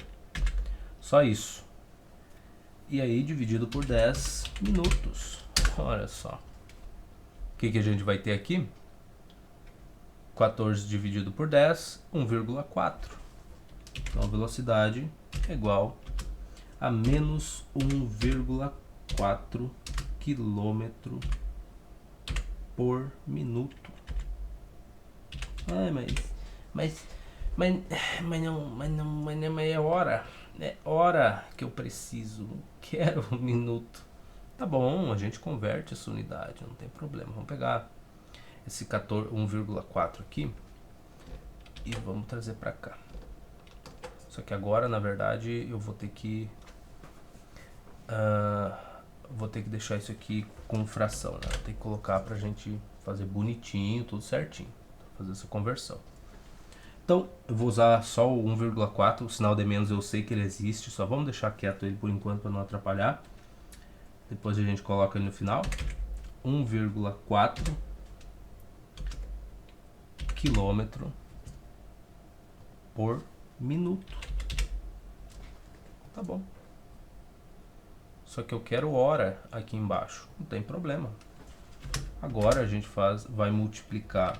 Speaker 1: Só isso. E aí dividido por 10 minutos. Olha só. O que a gente vai ter aqui? 14 dividido por 10, 1,4. Então a velocidade é igual a menos 1,4 km por minuto. Mas não é hora. É hora que eu preciso. Não quero um minuto. Tá bom, a gente converte essa unidade, não tem problema. Vamos pegar esse 1,4 aqui. e vamos trazer para cá. Só que agora, na verdade, eu vou ter que deixar isso aqui com fração, né? Vou ter que colocar pra gente fazer bonitinho, tudo certinho, fazer essa conversão. Então, eu vou usar só o 1,4, o sinal de menos eu sei que ele existe, só vamos deixar quieto ele por enquanto para não atrapalhar. Depois a gente coloca ele no final. 1,4 quilômetro por minuto. Tá bom. Só que eu quero hora aqui embaixo. Não tem problema. Agora a gente vai multiplicar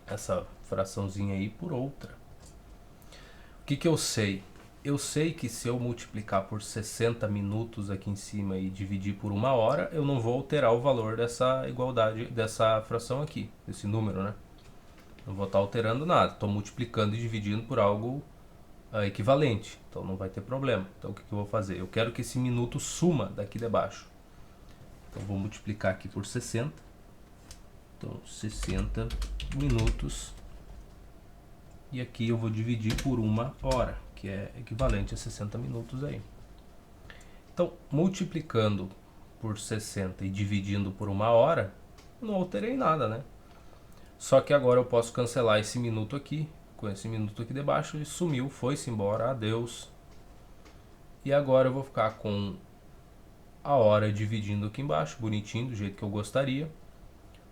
Speaker 1: essa fraçãozinha aí por outra. O que eu sei? Eu sei que se eu multiplicar por 60 minutos aqui em cima e dividir por 1 hora, eu não vou alterar o valor dessa igualdade, dessa fração aqui, desse número, né? Não vou estar alterando nada. Estou multiplicando e dividindo por algo equivalente. Então não vai ter problema. Então o que eu vou fazer? Eu quero que esse minuto suma daqui de baixo. Então vou multiplicar aqui por 60. Então 60 minutos. E aqui eu vou dividir por 1 hora, que é equivalente a 60 minutos aí. Então, multiplicando por 60 e dividindo por 1 hora, não alterei nada, né? Só que agora eu posso cancelar esse minuto aqui, com esse minuto aqui debaixo, ele sumiu, foi-se embora, adeus. E agora eu vou ficar com a hora dividindo aqui embaixo, bonitinho, do jeito que eu gostaria.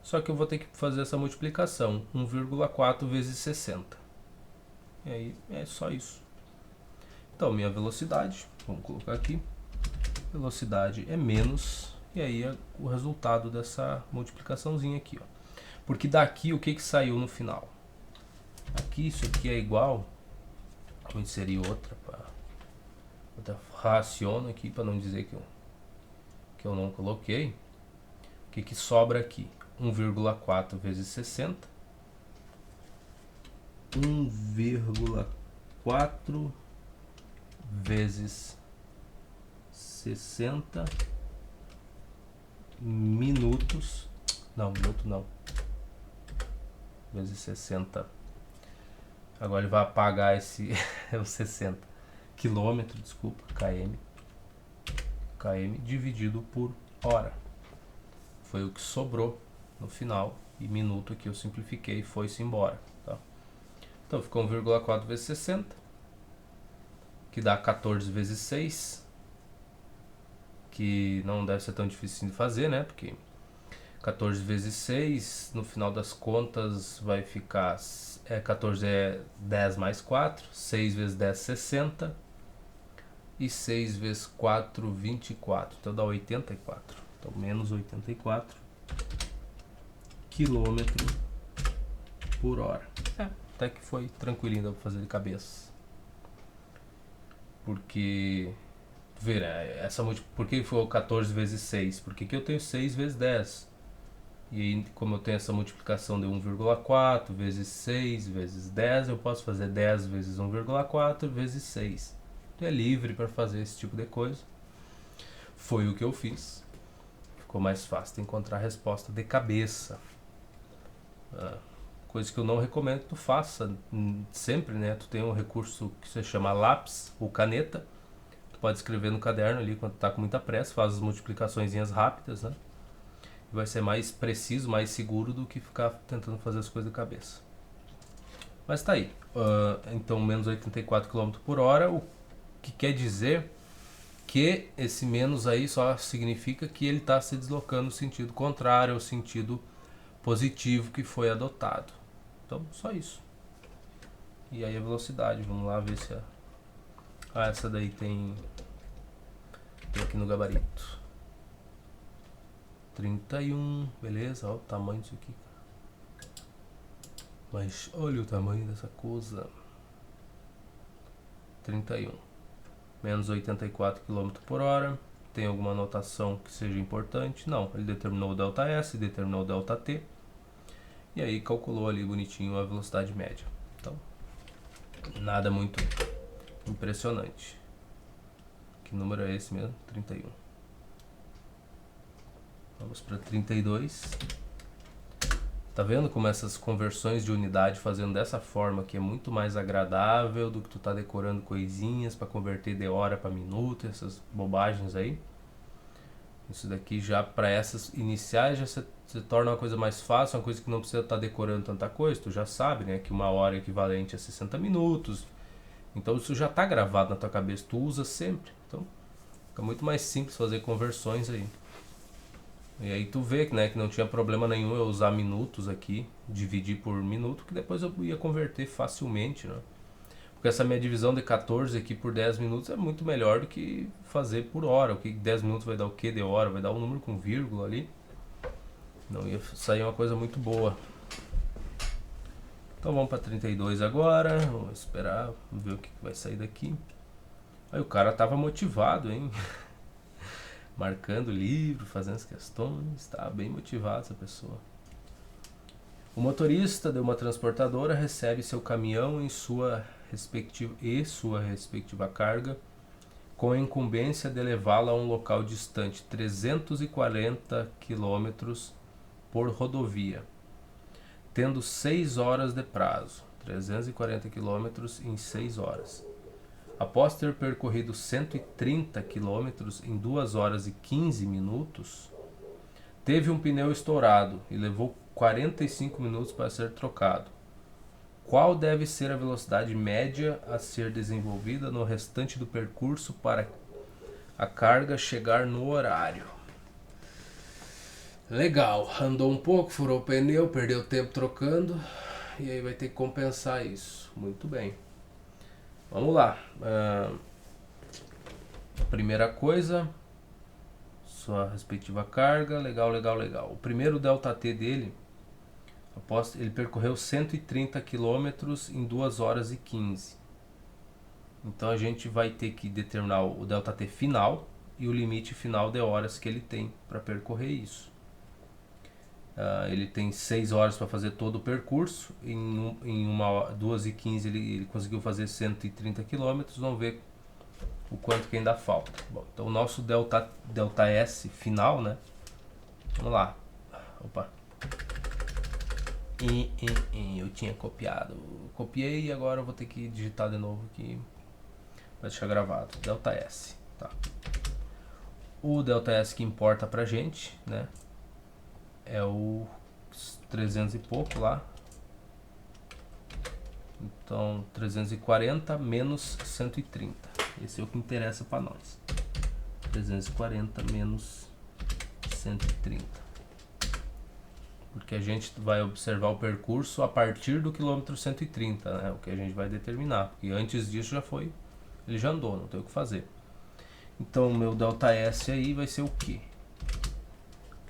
Speaker 1: Só que eu vou ter que fazer essa multiplicação, 1,4 vezes 60. E aí é só isso. Então minha velocidade, vamos colocar aqui, velocidade é menos, e aí é o resultado dessa multiplicaçãozinha aqui, ó. Porque daqui o que saiu no final? Aqui isso aqui é igual, vou inserir outra raciona aqui para não dizer que eu não coloquei. O que sobra aqui? 1,4 vezes 60. 1,4 vezes 60 minutos. Não, minuto não. Vezes 60. Agora ele vai apagar esse o 60. Quilômetro, desculpa, km. Km dividido por hora. Foi o que sobrou no final. E minuto aqui eu simplifiquei e foi-se embora. Tá? Então ficou 1,4 vezes 60, que dá 14 vezes 6, que não deve ser tão difícil de fazer, né? Porque 14 vezes 6, no final das contas vai ficar, 14 é 10 mais 4, 6 vezes 10, 60, e 6 vezes 4, 24, então dá 84, então menos 84 quilômetro por hora. Até que foi tranquilinho, dá pra fazer de cabeça. Porque, ver, por que foi 14 vezes 6? Porque que eu tenho 6 vezes 10. E aí, como eu tenho essa multiplicação de 1,4 vezes 6 vezes 10, eu posso fazer 10 vezes 1,4 vezes 6. É livre para fazer esse tipo de coisa. Foi o que eu fiz. Ficou mais fácil de encontrar a resposta de cabeça. Coisa que eu não recomendo que tu faça sempre, né? Tu tem um recurso que se chama lápis ou caneta. Tu pode escrever no caderno ali quando tu tá com muita pressa, faz as multiplicaçõezinhas rápidas, né? E vai ser mais preciso, mais seguro do que ficar tentando fazer as coisas de cabeça. Mas tá aí. Então, menos 84 km por hora, o que quer dizer que esse menos aí só significa que ele está se deslocando no sentido contrário ao sentido positivo que foi adotado. Então, só isso. E aí a velocidade, vamos lá ver se essa daí tem aqui no gabarito. 31, beleza, olha o tamanho disso aqui. Mas olha o tamanho dessa coisa. 31. Menos 84 km por hora. Tem alguma anotação que seja importante? Não, ele determinou o ΔS, determinou o ΔT. E aí calculou ali bonitinho a velocidade média. Então, nada muito impressionante. Que número é esse mesmo? 31. Vamos para 32. Tá vendo como essas conversões de unidade fazendo dessa forma que é muito mais agradável do que tu tá decorando coisinhas para converter de hora para minuto, essas bobagens aí. Isso daqui já para essas iniciais já se torna uma coisa mais fácil, uma coisa que não precisa estar decorando tanta coisa, tu já sabe, né, que uma hora é equivalente a 60 minutos. Então isso já está gravado na tua cabeça, tu usa sempre. Então fica muito mais simples fazer conversões aí. E aí tu vê, né, que não tinha problema nenhum eu usar minutos aqui, dividir por minuto, que depois eu ia converter facilmente, né? Porque essa minha divisão de 14 aqui por 10 minutos é muito melhor do que fazer por hora. O que 10 minutos vai dar o que de hora? Vai dar um número com vírgula ali. Não ia sair uma coisa muito boa. Então vamos para 32 agora. Vamos esperar, vamos ver o que vai sair daqui. Aí o cara tava motivado, hein? Marcando o livro, fazendo as questões. Tá bem motivado essa pessoa. O motorista de uma transportadora recebe seu caminhão em sua respectiva carga, com a incumbência de levá-la a um local distante 340 km por rodovia, tendo 6 horas de prazo. 340 km em 6 horas. Após ter percorrido 130 km em 2 horas e 15 minutos, teve um pneu estourado e levou 45 minutos para ser trocado. Qual deve ser a velocidade média a ser desenvolvida no restante do percurso para a carga chegar no horário? Legal, andou um pouco, furou o pneu, perdeu tempo trocando e aí vai ter que compensar isso. Muito bem. Vamos lá. Primeira coisa, sua respectiva carga, legal. O primeiro ΔT dele, ele percorreu 130 km em 2 horas e 15. Então a gente vai ter que determinar o ΔT final e o limite final de horas que ele tem para percorrer isso. Ele tem 6 horas para fazer todo o percurso. Em 2 e 15 ele conseguiu fazer 130 km. Vamos ver o quanto que ainda falta. Bom, então o nosso ΔS final, né? Vamos lá. Opa. Eu tinha copiado. Copiei e agora eu vou ter que digitar de novo aqui para deixar gravado. ΔS. Tá. O ΔS que importa pra gente, né? É o 300 e pouco lá. Então 340 menos 130. Esse é o que interessa para nós. 340 menos 130. Porque a gente vai observar o percurso a partir do quilômetro 130, né? O que a gente vai determinar. Porque antes disso já foi. Ele já andou, não tem o que fazer. Então o meu ΔS aí vai ser o quê?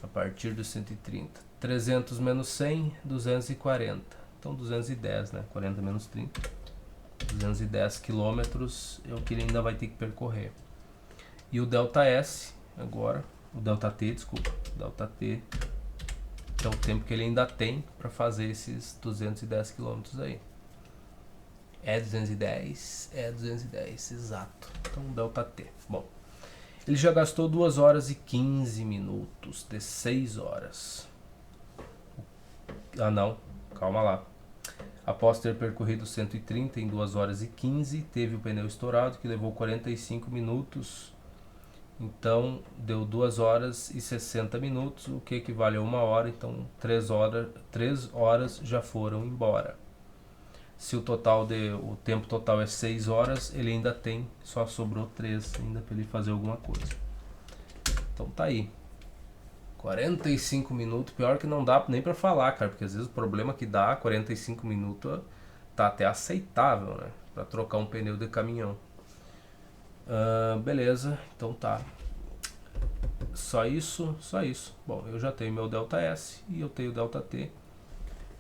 Speaker 1: A partir do 130. 300 menos 100, 240. Então 210, né? 40 menos 30. 210 quilômetros é o que ele ainda vai ter que percorrer. E o ΔS, agora, o ΔT, desculpa. ΔT é o tempo que ele ainda tem para fazer esses 210 quilômetros aí. É 210, exato. Então ΔT. Bom. Ele já gastou 2 horas e 15 minutos de 6 horas. Ah não, calma lá. Após ter percorrido 130 em 2 horas e 15, teve o pneu estourado que levou 45 minutos. Então deu 2 horas e 60 minutos, o que equivale a 1 hora. Então 3 horas já foram embora. Se o tempo total é 6 horas, ele ainda tem, só sobrou 3 ainda para ele fazer alguma coisa. Então tá aí. 45 minutos, pior que não dá nem para falar, cara, porque às vezes o problema que dá 45 minutos tá até aceitável, né, para trocar um pneu de caminhão. Beleza, então tá. Só isso. Bom, eu já tenho meu ΔS e eu tenho o ΔT.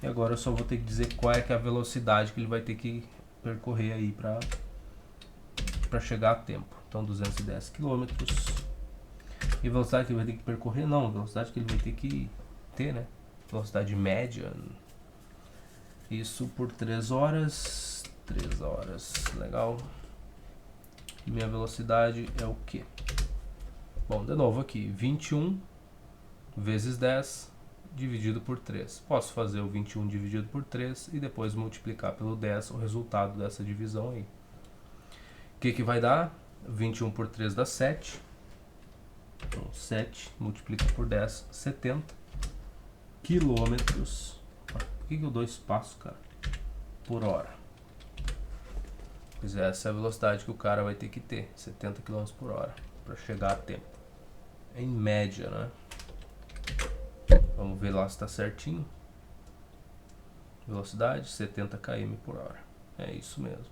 Speaker 1: E agora eu só vou ter que dizer qual é que é a velocidade que ele vai ter que percorrer aí para chegar a tempo. Então 210 km. E a velocidade que ele vai ter que percorrer? Não, a velocidade que ele vai ter que ter, né? Velocidade média. Isso por 3 horas. 3 horas, legal. E minha velocidade é o quê? Bom, de novo aqui, 21 vezes 10 dividido por 3. Posso fazer o 21 dividido por 3 e depois multiplicar pelo 10 o resultado dessa divisão aí. O que vai dar? 21 por 3 dá 7. Então, 7 multiplica por 10, 70 quilômetros. Por que eu dou espaço, cara? Por hora. Pois é, essa é a velocidade que o cara vai ter que ter, 70 km por hora, para chegar a tempo. Em média, né? Vamos ver lá se está certinho. Velocidade 70 km por hora. É isso mesmo.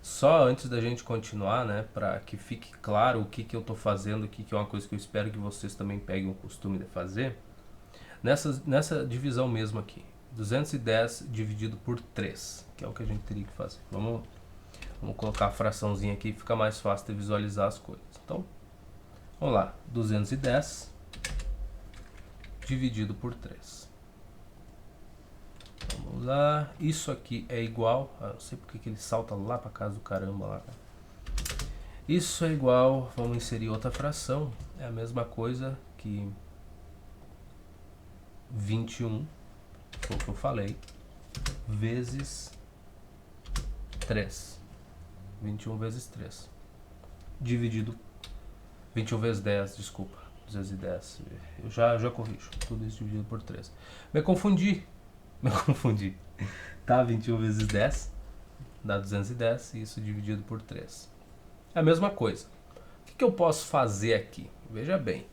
Speaker 1: Só antes da gente continuar, né, para que fique claro o que eu estou fazendo aqui, que é uma coisa que eu espero que vocês também peguem o costume de fazer. Nessa divisão mesmo aqui, 210 dividido por 3, que é o que a gente teria que fazer. Vamos colocar a fraçãozinha aqui, fica mais fácil de visualizar as coisas. Então, vamos lá, 210 dividido por 3. Vamos lá, isso aqui é igual, não sei porque que ele salta lá para casa do caramba lá. Isso é igual, vamos inserir outra fração, é a mesma coisa que 21, foi o que eu falei, vezes 3. 21 vezes 3. Dividido, 21 vezes 10, desculpa, 210. Eu já corrijo, tudo isso dividido por 3. Me confundi. Tá, 21 vezes 10 dá 210 e isso dividido por 3. É a mesma coisa. O que eu posso fazer aqui? Veja bem.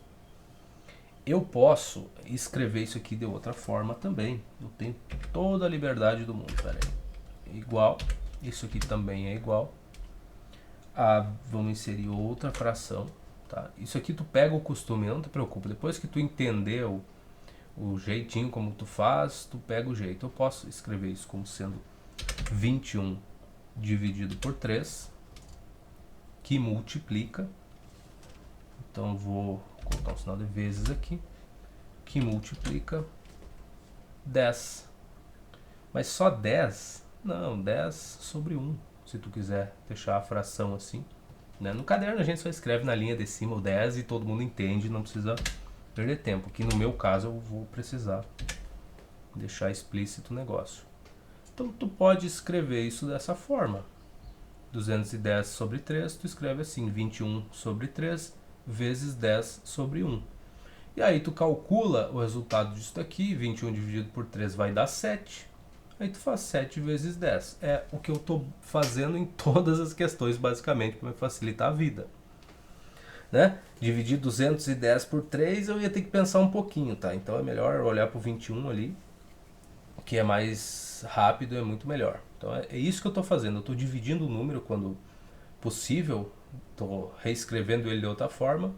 Speaker 1: Eu posso escrever isso aqui de outra forma também. Eu tenho toda a liberdade do mundo. Pera aí. Igual. Isso aqui também é igual. Vamos inserir outra fração. Tá? Isso aqui tu pega o costume, não te preocupa. Depois que tu entendeu o jeitinho como tu faz, tu pega o jeito. Eu posso escrever isso como sendo 21 dividido por 3, que multiplica. Então vou colocar um sinal de vezes aqui, que multiplica 10. Mas só 10? Não, 10 sobre 1, se tu quiser deixar a fração assim. Né? No caderno a gente só escreve na linha de cima o 10 e todo mundo entende, não precisa perder tempo. Que no meu caso eu vou precisar deixar explícito o negócio. Então tu pode escrever isso dessa forma. 210 sobre 3, tu escreve assim, 21 sobre 3 vezes 10 sobre 1. E aí tu calcula o resultado disso daqui, 21 dividido por 3 vai dar 7. Aí tu faz 7 vezes 10. É o que eu estou fazendo em todas as questões, basicamente, para me facilitar a vida. Né? Dividir 210 por 3, eu ia ter que pensar um pouquinho, tá? Então é melhor olhar para o 21 ali, que é mais rápido, é muito melhor. Então é isso que eu estou fazendo. Eu estou dividindo o número quando possível, estou reescrevendo ele de outra forma,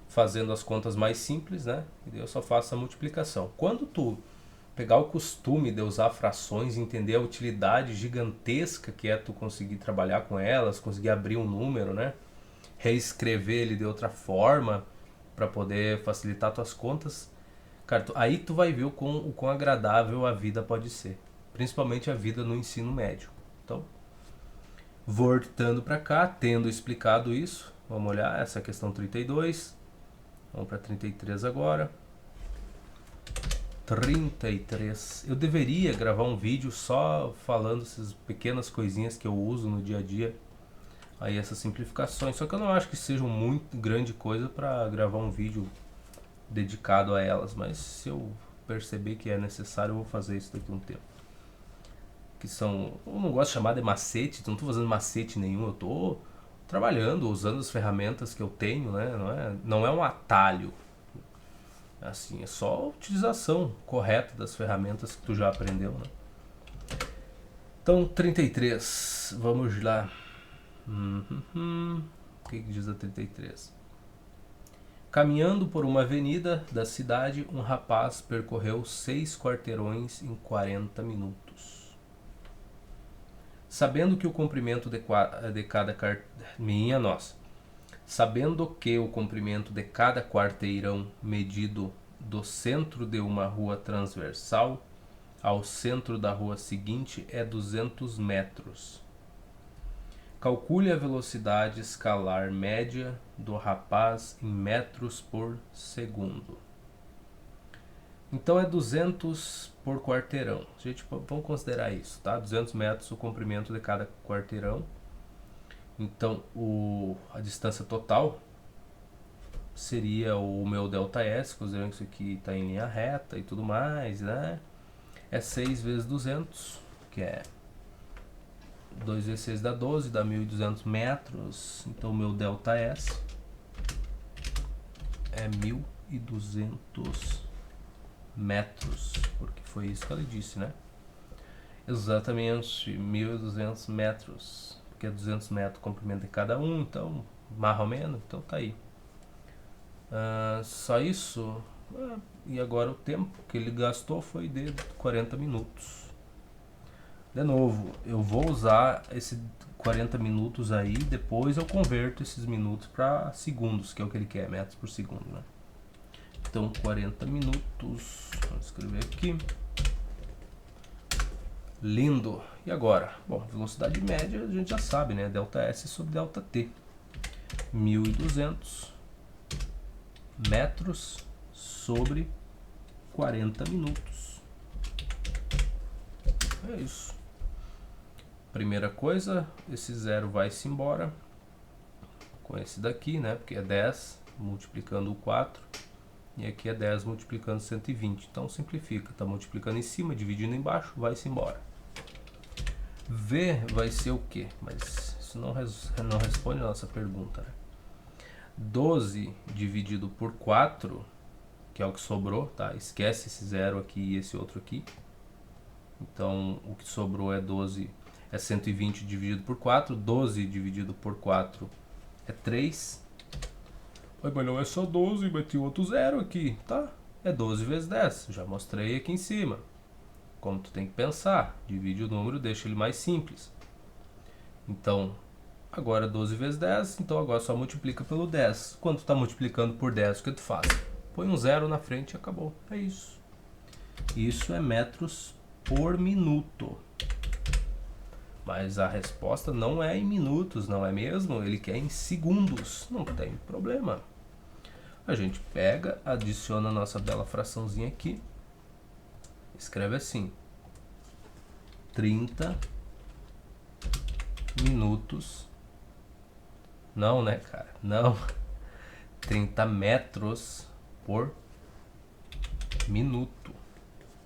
Speaker 1: fazendo as contas mais simples, né? E daí eu só faço a multiplicação. Quando tu pegar o costume de usar frações, entender a utilidade gigantesca que é tu conseguir trabalhar com elas, conseguir abrir um número, né? Reescrever ele de outra forma para poder facilitar tuas contas, cara, aí tu vai ver o quão agradável a vida pode ser, principalmente a vida no ensino médio. Então, voltando para cá, tendo explicado isso, vamos olhar essa questão 32, vamos para 33 agora. 33. Eu deveria gravar um vídeo só falando essas pequenas coisinhas que eu uso no dia a dia, aí essas simplificações, só que eu não acho que seja muito grande coisa para gravar um vídeo dedicado a elas, mas se eu perceber que é necessário, eu vou fazer isso daqui a um tempo. Que são, eu não gosto de chamar de macete, não estou fazendo macete nenhum, eu estou trabalhando, usando as ferramentas que eu tenho, né? Não é um atalho, assim, é só a utilização correta das ferramentas que tu já aprendeu, né? Então, 33, vamos lá. O que diz a 33? Caminhando por uma avenida da cidade, um rapaz percorreu 6 quarteirões em 40 minutos. Sabendo que o comprimento de cada quarteirão medido do centro de uma rua transversal ao centro da rua seguinte é 200 metros. Calcule a velocidade escalar média do rapaz em metros por segundo. Então é 200 por quarteirão. Gente, vamos considerar isso, tá? 200 metros o comprimento de cada quarteirão. Então a distância total seria o meu ΔS, considerando que isso aqui está em linha reta e tudo mais, né? É 6 vezes 200, que é 2 vezes 6 dá 12, dá 1.200 metros. Então o meu ΔS é 1.200 metros, porque foi isso que ela disse, né? Exatamente 1.200 metros, porque é 200 metros o comprimento de cada um, então mais ou menos, então tá aí. Só isso. E agora o tempo que ele gastou foi de 40 minutos. De novo, eu vou usar esse 40 minutos aí, depois eu converto esses minutos para segundos, que é o que ele quer, metros por segundo, né? Então 40 minutos, vamos escrever aqui. Lindo. E agora? Bom, velocidade média a gente já sabe, né? ΔS sobre ΔT. 1.200 metros sobre 40 minutos. É isso. Primeira coisa, esse zero vai-se embora com esse daqui, né? Porque é 10 multiplicando o 4 e aqui é 10 multiplicando 120. Então simplifica, tá multiplicando em cima, dividindo embaixo, vai-se embora. V vai ser o quê? Mas isso não responde a nossa pergunta, né? 12 dividido por 4, que é o que sobrou, tá? Esquece esse zero aqui e esse outro aqui. Então o que sobrou é 12, é 120 dividido por 4. 12 dividido por 4 é 3. Mas não é só 12, vai ter outro zero aqui, tá? É 12 vezes 10, já mostrei aqui em cima. Como tu tem que pensar, divide o número, deixa ele mais simples. Então, agora 12 vezes 10, então agora só multiplica pelo 10. Quando tu está multiplicando por 10, o que tu faz? Põe um zero na frente e acabou. É isso. Isso é metros por minuto. Mas a resposta não é em minutos, não é mesmo? Ele quer em segundos. Não tem problema. A gente pega, adiciona a nossa bela fraçãozinha aqui. Escreve assim: 30 minutos. Não, né, cara? Não. 30 metros por minuto.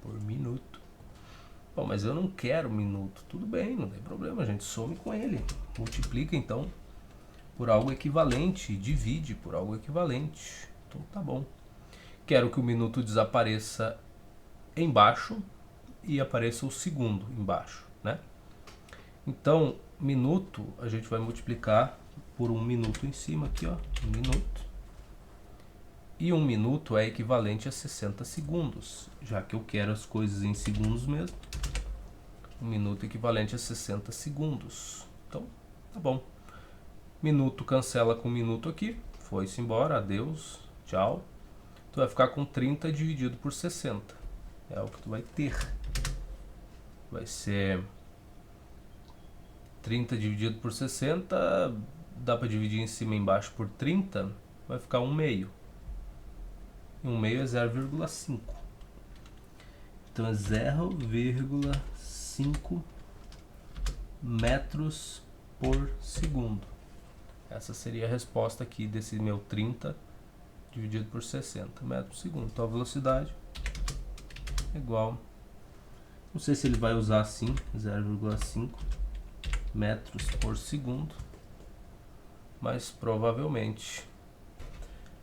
Speaker 1: Por minuto. Bom, mas eu não quero minuto. Tudo bem, não tem problema, a gente some com ele. Multiplica então por algo equivalente. Divide por algo equivalente. Então tá bom. Quero que o minuto desapareça embaixo e apareça o segundo embaixo, né? Então, minuto a gente vai multiplicar por 1 minuto em cima aqui, ó, 1 minuto. E 1 minuto é equivalente a 60 segundos, já que eu quero as coisas em segundos mesmo. 1 minuto é equivalente a 60 segundos. Então, tá bom. Minuto cancela com minuto aqui, foi-se embora, adeus, tchau. Tu vai ficar com 30 dividido por 60. É o que tu vai ter. Vai ser 30 dividido por 60. Dá para dividir em cima e embaixo por 30. Vai ficar 1 meio. E 1 meio é 0,5. Então é 0,5 metros por segundo. Essa seria a resposta aqui desse meu 30 dividido por 60 metros por segundo. Então a velocidade igual, não sei se ele vai usar assim, 0,5 metros por segundo, mas provavelmente.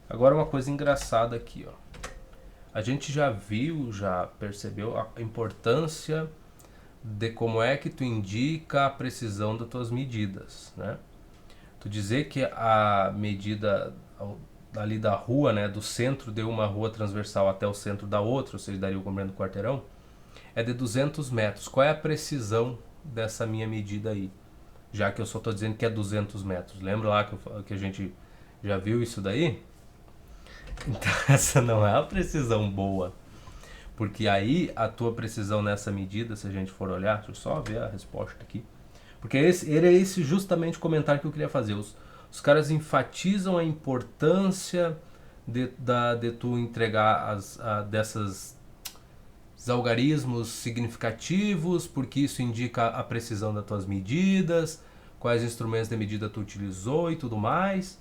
Speaker 1: Agora uma coisa engraçada aqui, ó. A gente já viu, já percebeu a importância de como é que tu indica a precisão das tuas medidas, né? Tu dizer que a medida ali da rua, né, do centro de uma rua transversal até o centro da outra, ou seja, daria o comprimento do quarteirão, é de 200 metros. Qual é a precisão dessa minha medida aí? Já que eu só estou dizendo que é 200 metros. Lembra lá que a gente já viu isso daí? Então essa não é a precisão boa. Porque aí a tua precisão nessa medida, se a gente for olhar, deixa eu só ver a resposta aqui. Porque era esse justamente o comentário que eu queria fazer. Os caras enfatizam a importância de tu entregar desses algarismos significativos, porque isso indica a precisão das tuas medidas, quais instrumentos de medida tu utilizou e tudo mais.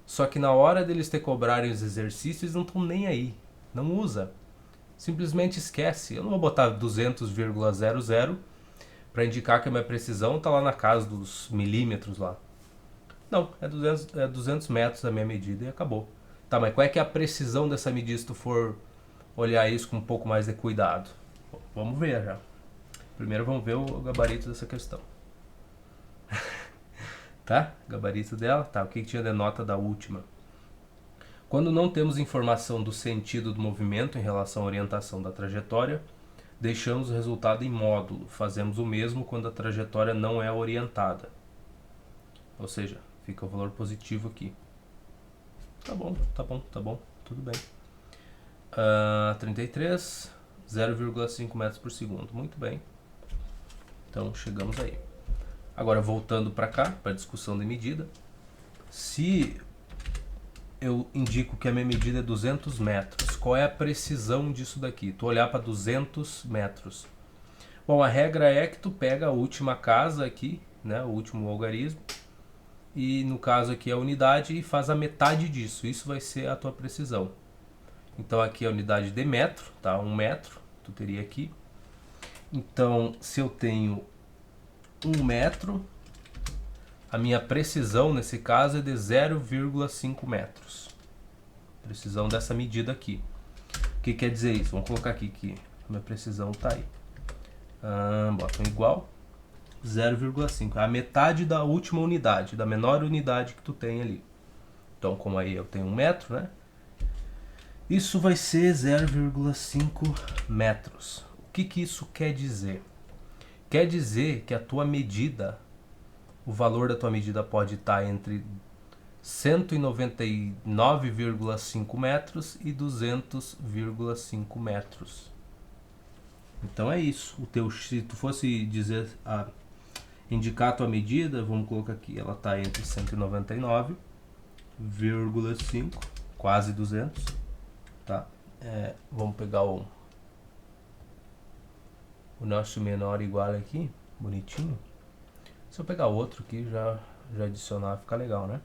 Speaker 1: Só que na hora deles te cobrarem os exercícios, eles não estão nem aí. Não usa. Simplesmente esquece. Eu não vou botar 200,00 para indicar que a minha precisão está lá na casa dos milímetros lá. Não, é 200 metros da minha medida e acabou. Tá, mas qual é que é a precisão dessa medida se tu for olhar isso com um pouco mais de cuidado? Bom, vamos ver já. Primeiro vamos ver o gabarito dessa questão. Tá? Gabarito dela. Tá, o que tinha de nota da última? Quando não temos informação do sentido do movimento em relação à orientação da trajetória, deixamos o resultado em módulo. Fazemos o mesmo quando a trajetória não é orientada. Ou seja, fica o valor positivo aqui. Tá bom, tudo bem. 33, 0,5 metros por segundo. Muito bem. Então chegamos aí. Agora voltando para cá, para a discussão de medida. Se eu indico que a minha medida é 200 metros, qual é a precisão disso daqui? Tu olhar para 200 metros. Bom, a regra é que tu pega a última casa aqui, né, o último algarismo, e no caso aqui a unidade, e faz a metade disso. Isso vai ser a tua precisão. Então aqui é a unidade de metro, tá? 1 metro, tu teria aqui. Então, se eu tenho 1 metro, a minha precisão nesse caso é de 0,5 metros. Precisão dessa medida aqui. O que quer dizer isso? Vamos colocar aqui que a minha precisão está aí. Bota um igual. 0,5. A metade da última unidade, da menor unidade que tu tem ali. Então, como aí eu tenho 1 metro, né? Isso vai ser 0,5 metros. O que isso quer dizer? Quer dizer que a tua medida, o valor da tua medida pode estar entre 199,5 metros e 200,5 metros. Então é isso. Se tu fosse dizer indicar a tua medida, vamos colocar aqui, ela está entre 199,5, quase 200, tá? Vamos pegar o nosso menor igual aqui, bonitinho. Se eu pegar outro aqui, já adicionar, fica legal, né?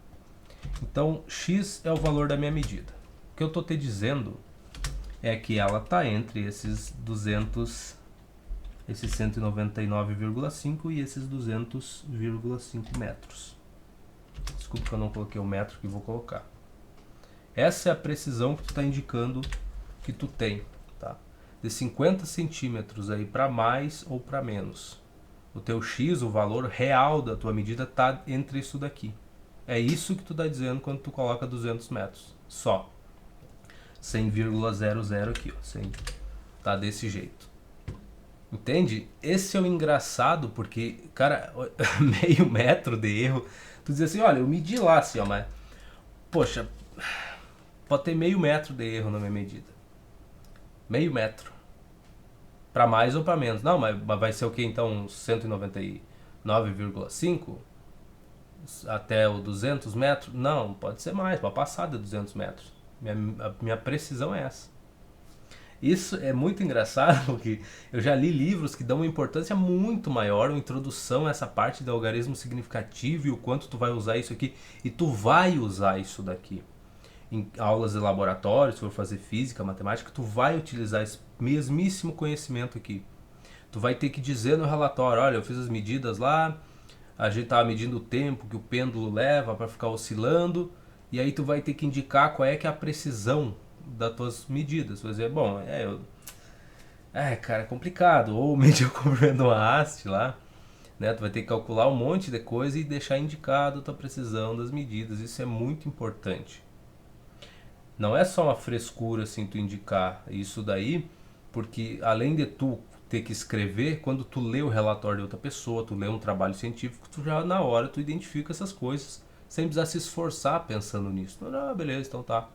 Speaker 1: Então, x é o valor da minha medida. O que eu estou te dizendo é que ela está entre esses 199,5 e esses 200,5 metros. Desculpa que eu não coloquei o metro que vou colocar. Essa é a precisão que tu está indicando que tu tem, tá? De 50 centímetros aí para mais ou para menos. O teu x, o valor real da tua medida, está entre isso daqui. É isso que tu está dizendo quando tu coloca 200 metros. Só. 100,00 aqui, ó. 100. Tá desse jeito. Entende? Esse é o engraçado, porque, cara, meio metro de erro. Tu diz assim, olha, eu medi lá assim, ó, mas... Poxa, pode ter meio metro de erro na minha medida. Meio metro. Para mais ou para menos. Não, mas vai ser o que então? 199,5? Até o 200 metros? Não, pode ser mais, pode passar de 200 metros. Minha precisão é essa. Isso é muito engraçado, porque eu já li livros que dão uma importância muito maior, uma introdução a essa parte do algarismo significativo e o quanto tu vai usar isso aqui. E tu vai usar isso daqui. Em aulas de laboratório, se for fazer física, matemática, tu vai utilizar esse mesmíssimo conhecimento aqui. Tu vai ter que dizer no relatório, olha, eu fiz as medidas lá, a gente estava medindo o tempo que o pêndulo leva para ficar oscilando, e aí tu vai ter que indicar qual é que é a precisão das tuas medidas. Você vai dizer, bom, cara, é complicado. Ou medir o comprimento de uma haste lá, né? Tu vai ter que calcular um monte de coisa e deixar indicado a tua precisão das medidas. Isso é muito importante. Não é só uma frescura assim tu indicar isso daí, porque além de tu ter que escrever, quando tu lê o relatório de outra pessoa, tu lê um trabalho científico, tu já na hora tu identifica essas coisas, sem precisar se esforçar pensando nisso. Beleza, então tá.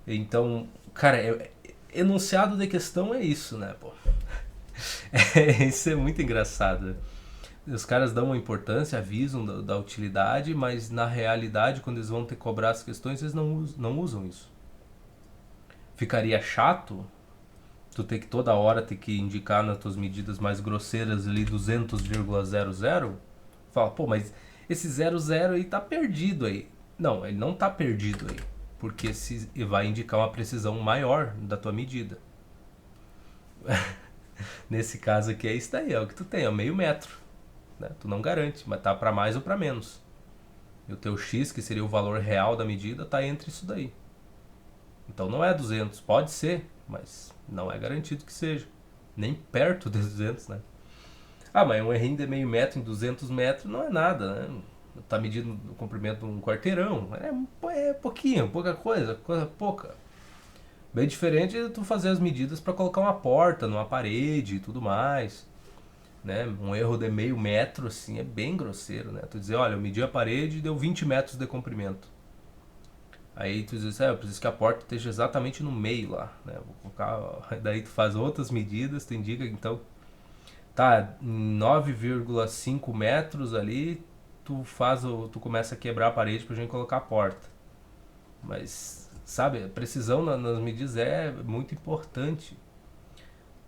Speaker 1: Então, cara, enunciado de questão é isso, né, pô? Isso é muito engraçado. Os caras dão uma importância, avisam da utilidade, mas na realidade, quando eles vão ter que cobrar as questões, eles não usam isso. Ficaria chato tu ter que toda hora ter que indicar nas tuas medidas mais grosseiras ali 200,00. Fala, pô, mas esse 00 aí tá perdido aí. Não, ele não tá perdido aí, porque se vai indicar uma precisão maior da tua medida. Nesse caso aqui é isso daí, é o que tu tem, é meio metro, né? Tu não garante, mas tá para mais ou para menos. E o teu X, que seria o valor real da medida, tá entre isso daí. Então não é 200, pode ser, mas não é garantido que seja. Nem perto de 200, né? Ah, mas um errinho de meio metro em 200 metros não é nada, né? Tá medindo o comprimento de um quarteirão. É pouquinho, pouca coisa pouca. Bem diferente de tu fazer as medidas para colocar uma porta numa parede e tudo mais. Né? Um erro de meio metro assim é bem grosseiro, né? Tu dizer, olha, eu medi a parede e deu 20 metros de comprimento. Aí tu diz, eu preciso que a porta esteja exatamente no meio lá, né? Vou colocar, daí tu faz outras medidas, tu indica, então, tá, em 9,5 metros ali, tu começa a quebrar a parede pra gente colocar a porta. Mas, sabe, a precisão nas medidas é muito importante.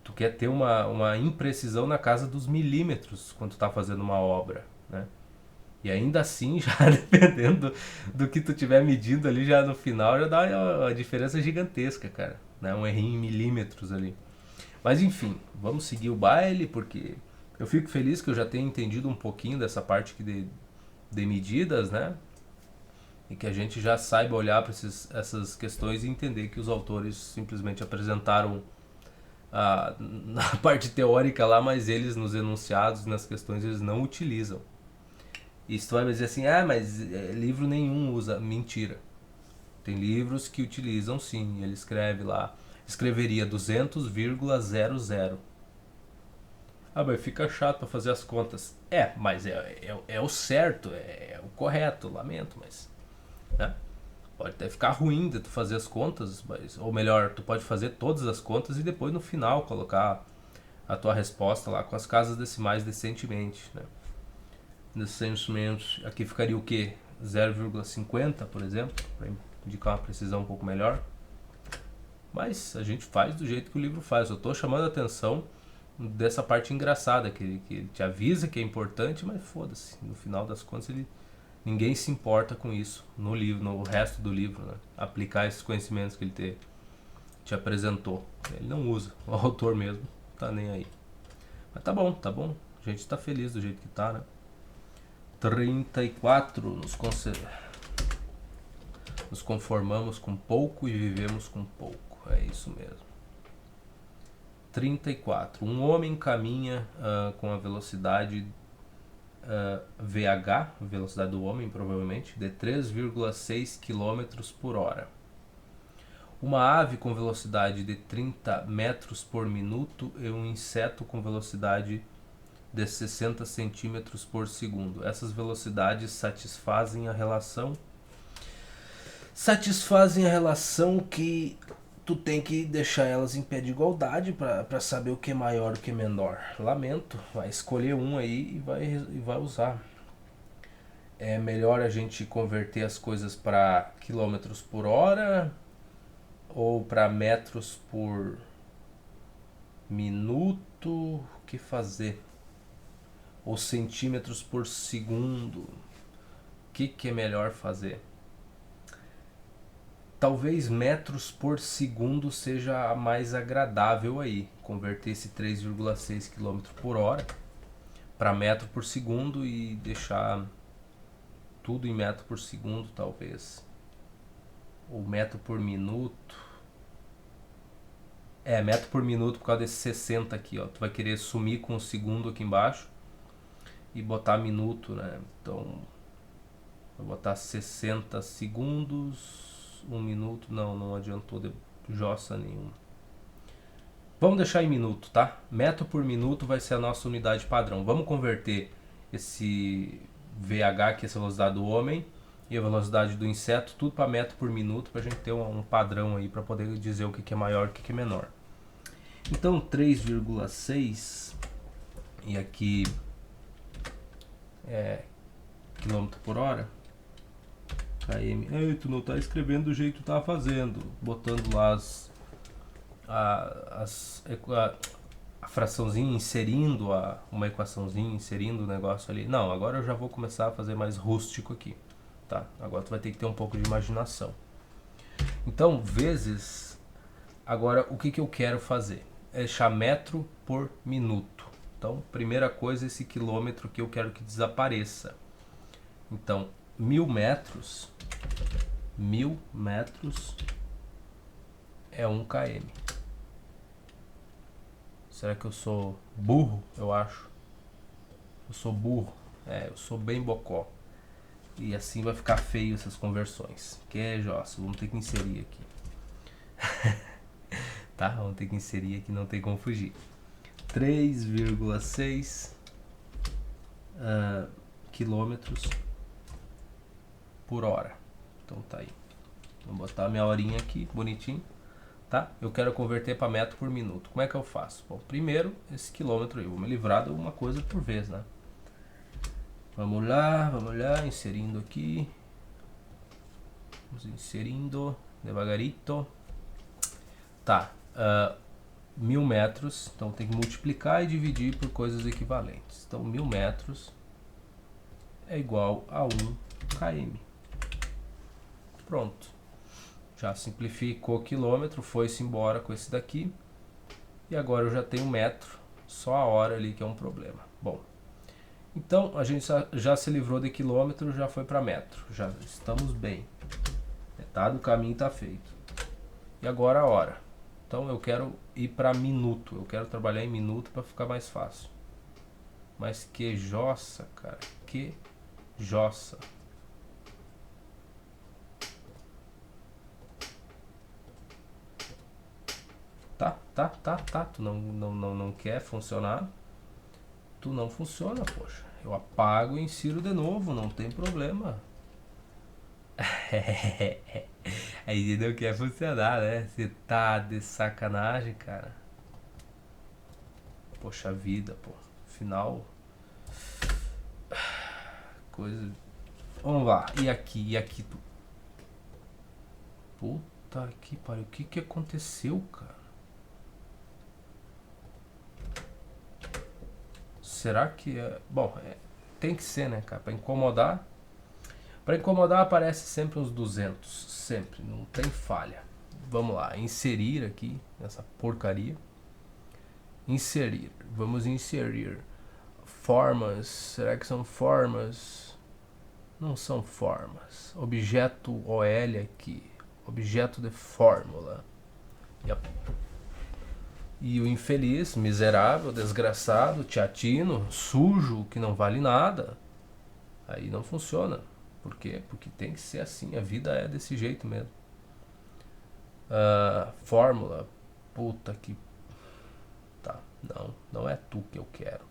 Speaker 1: Tu quer ter uma imprecisão na casa dos milímetros quando tu tá fazendo uma obra, né? E ainda assim, já dependendo do que tu tiver medindo ali, já no final já dá uma diferença gigantesca, cara. Né? Um errinho em milímetros ali. Mas enfim, vamos seguir o baile, porque eu fico feliz que eu já tenho entendido um pouquinho dessa parte aqui de medidas, né? E que a gente já saiba olhar para essas questões e entender que os autores simplesmente apresentaram na parte teórica lá, mas eles nos enunciados, nas questões, eles não utilizam. E tu vai me dizer assim, mas livro nenhum usa. Mentira. Tem livros que utilizam sim. Ele escreve lá, escreveria 200,00. Mas fica chato para fazer as contas. Mas é o certo, é o correto, lamento, mas... Né? Pode até ficar ruim de tu fazer as contas, ou melhor, tu pode fazer todas as contas e depois no final colocar a tua resposta lá com as casas decimais decentemente, né? Decentemente, aqui ficaria o que? 0,50, por exemplo, para indicar uma precisão um pouco melhor. Mas a gente faz do jeito que o livro faz. Eu estou chamando a atenção dessa parte engraçada, que ele te avisa que é importante, mas foda-se. No final das contas, ninguém se importa com isso no livro, no resto do livro, né? Aplicar esses conhecimentos que ele te apresentou. Ele não usa, o autor mesmo tá nem aí. Mas tá bom. A gente tá feliz do jeito que tá, né? 34, nos conformamos com pouco e vivemos com pouco. É isso mesmo. 34. Um homem caminha com a velocidade VH, velocidade do homem provavelmente, de 3,6 km por hora. Uma ave com velocidade de 30 metros por minuto e um inseto com velocidade de 60 centímetros por segundo. Essas velocidades satisfazem a relação que tu tem que deixar elas em pé de igualdade para saber o que é maior e o que é menor. Lamento, vai escolher um aí e vai usar. É melhor a gente converter as coisas para quilômetros por hora ou para metros por minuto? O que fazer? Ou centímetros por segundo? O que é melhor fazer? Talvez metros por segundo seja a mais agradável aí. Converter esse 3,6 km por hora para metro por segundo e deixar tudo em metro por segundo, talvez. Ou metro por minuto. Metro por minuto por causa desse 60 aqui, ó. Tu vai querer sumir com o segundo aqui embaixo e botar minuto, né? Então, vou botar 60 segundos, 1 minuto, não adiantou de jossa nenhuma. Vamos deixar em minuto, tá? Metro por minuto vai ser a nossa unidade padrão. Vamos converter esse VH, que é a velocidade do homem, e a velocidade do inseto, tudo para metro por minuto, para a gente ter um padrão aí, para poder dizer o que é maior e o que é menor. Então, 3,6, e aqui quilômetro por hora, km. Ei, tu não tá escrevendo do jeito que tu tá fazendo, botando lá a fraçãozinha, inserindo uma equaçãozinha, inserindo o negócio ali. Não, agora eu já vou começar a fazer mais rústico aqui, tá? Agora tu vai ter que ter um pouco de imaginação. Então, vezes, agora o que eu quero fazer? É deixar metro por minuto. Então, primeira coisa, esse quilômetro que eu quero que desapareça. Então, 1000 metros é 1 km. Será que eu sou burro? Eu acho. Eu sou burro. Eu sou bem bocó. E assim vai ficar feio essas conversões. Que é, Jossa, vamos ter que inserir aqui. Tá? Vamos ter que inserir aqui, não tem como fugir. 3,6 quilômetros por hora. Então tá aí. Vou botar a minha horinha aqui, bonitinho. Tá? Eu quero converter para metro por minuto. Como é que eu faço? Bom, primeiro, esse quilômetro eu vou me livrar de uma coisa por vez, né? Vamos lá, inserindo aqui. Vamos inserindo devagarito. Tá, 1000 metros, então tem que multiplicar e dividir por coisas equivalentes. Então 1000 metros é igual a 1 km. Pronto. Já simplificou o quilômetro, foi-se embora com esse daqui. E agora eu já tenho metro, só a hora ali que é um problema. Bom, então a gente já se livrou de quilômetro, já foi para metro. Já estamos bem. Metade do caminho está feito. E agora a hora. Então eu quero ir para minuto. Eu quero trabalhar em minuto para ficar mais fácil. Mas que jossa, cara. Que jossa. Tá. Tu não quer funcionar? Tu não funciona, poxa. Eu apago e insiro de novo, não tem problema. Aí não quer funcionar, né? Você tá de sacanagem, cara. Poxa vida, pô. Final. Coisa. Vamos lá. E aqui. Puta que pariu. O que aconteceu, cara? Será que é. Bom, tem que ser, né, cara? Pra incomodar. Pra incomodar aparece sempre uns 200. Sempre. Não tem falha. Vamos lá. Inserir aqui. Essa porcaria. Inserir. Vamos inserir. Formas. Será que são formas? Não são formas. Objeto OL aqui. Objeto de fórmula. E o infeliz, miserável, desgraçado, teatino, sujo, que não vale nada. Aí não funciona. Por quê? Porque tem que ser assim. A vida é desse jeito mesmo. Fórmula. Puta que... Tá. Não é tu que eu quero.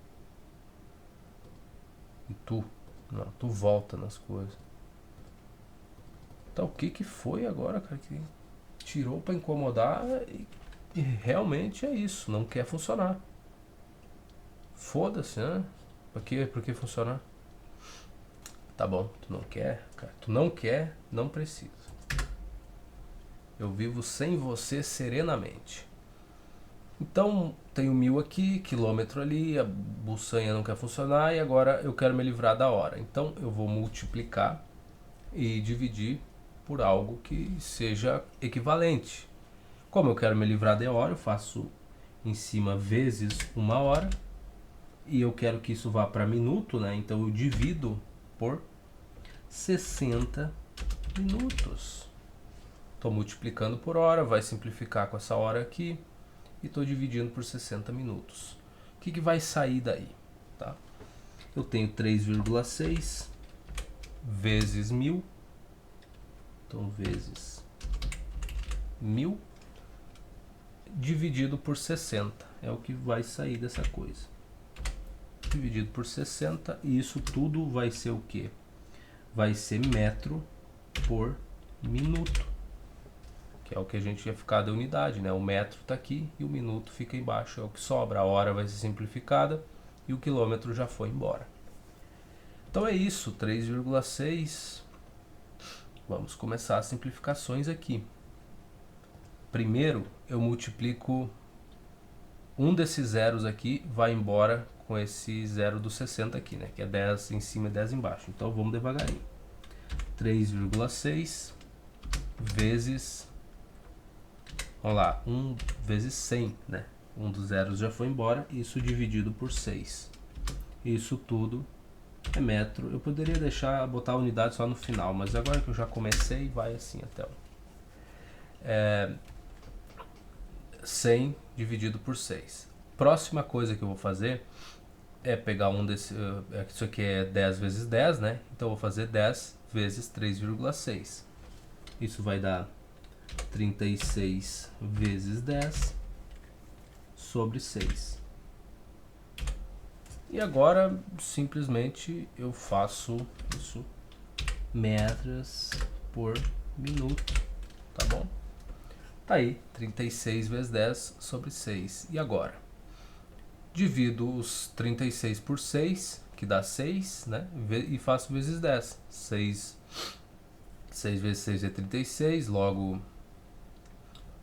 Speaker 1: E tu? Não, tu volta nas coisas. Então o que foi agora, cara? Que tirou pra incomodar e realmente é isso. Não quer funcionar. Foda-se, né? Por que funcionar? Tá bom, tu não quer, cara. Tu não quer, não precisa. Eu vivo sem você serenamente. Então, tenho 1000 aqui, quilômetro ali, a buçanha não quer funcionar e agora eu quero me livrar da hora. Então, eu vou multiplicar e dividir por algo que seja equivalente. Como eu quero me livrar da hora, eu faço em cima vezes 1 hora e eu quero que isso vá para minuto, né? Então, eu divido por 60 minutos. Estou multiplicando por hora, vai simplificar com essa hora aqui. E estou dividindo por 60 minutos. O que vai sair daí? Tá? Eu tenho 3,6 vezes 1000. Então, vezes 1000 dividido por 60. É o que vai sair dessa coisa. Dividido por 60. E isso tudo vai ser o quê? Vai ser metro por minuto. Que é o que a gente ia ficar da unidade, né? O metro está aqui e o minuto fica embaixo, é o que sobra. A hora vai ser simplificada e o quilômetro já foi embora. Então Então é isso, 3,6. Vamos começar as simplificações aqui. Primeiro, eu multiplico um desses zeros aqui, vai embora com esse zero do 60 aqui, né? Que é 10 em cima e 10 embaixo. Então vamos devagarinho. 3,6 vezes... Vamos lá, 1 vezes 100, né? Um dos zeros já foi embora, isso dividido por 6. Isso tudo é metro. Eu poderia botar a unidade só no final, mas agora que eu já comecei, vai assim até o 100 dividido por 6. Próxima coisa que eu vou fazer é pegar um desse... Isso aqui é 10 vezes 10, né? Então eu vou fazer 10 vezes 3,6. Isso vai dar 36 vezes 10 sobre 6. E agora, simplesmente, eu faço isso metros por minuto, tá bom? Tá aí, 36 vezes 10 sobre 6. E agora? Divido os 36 por 6, que dá 6, né? E faço vezes 10. 6 vezes 6 é 36, logo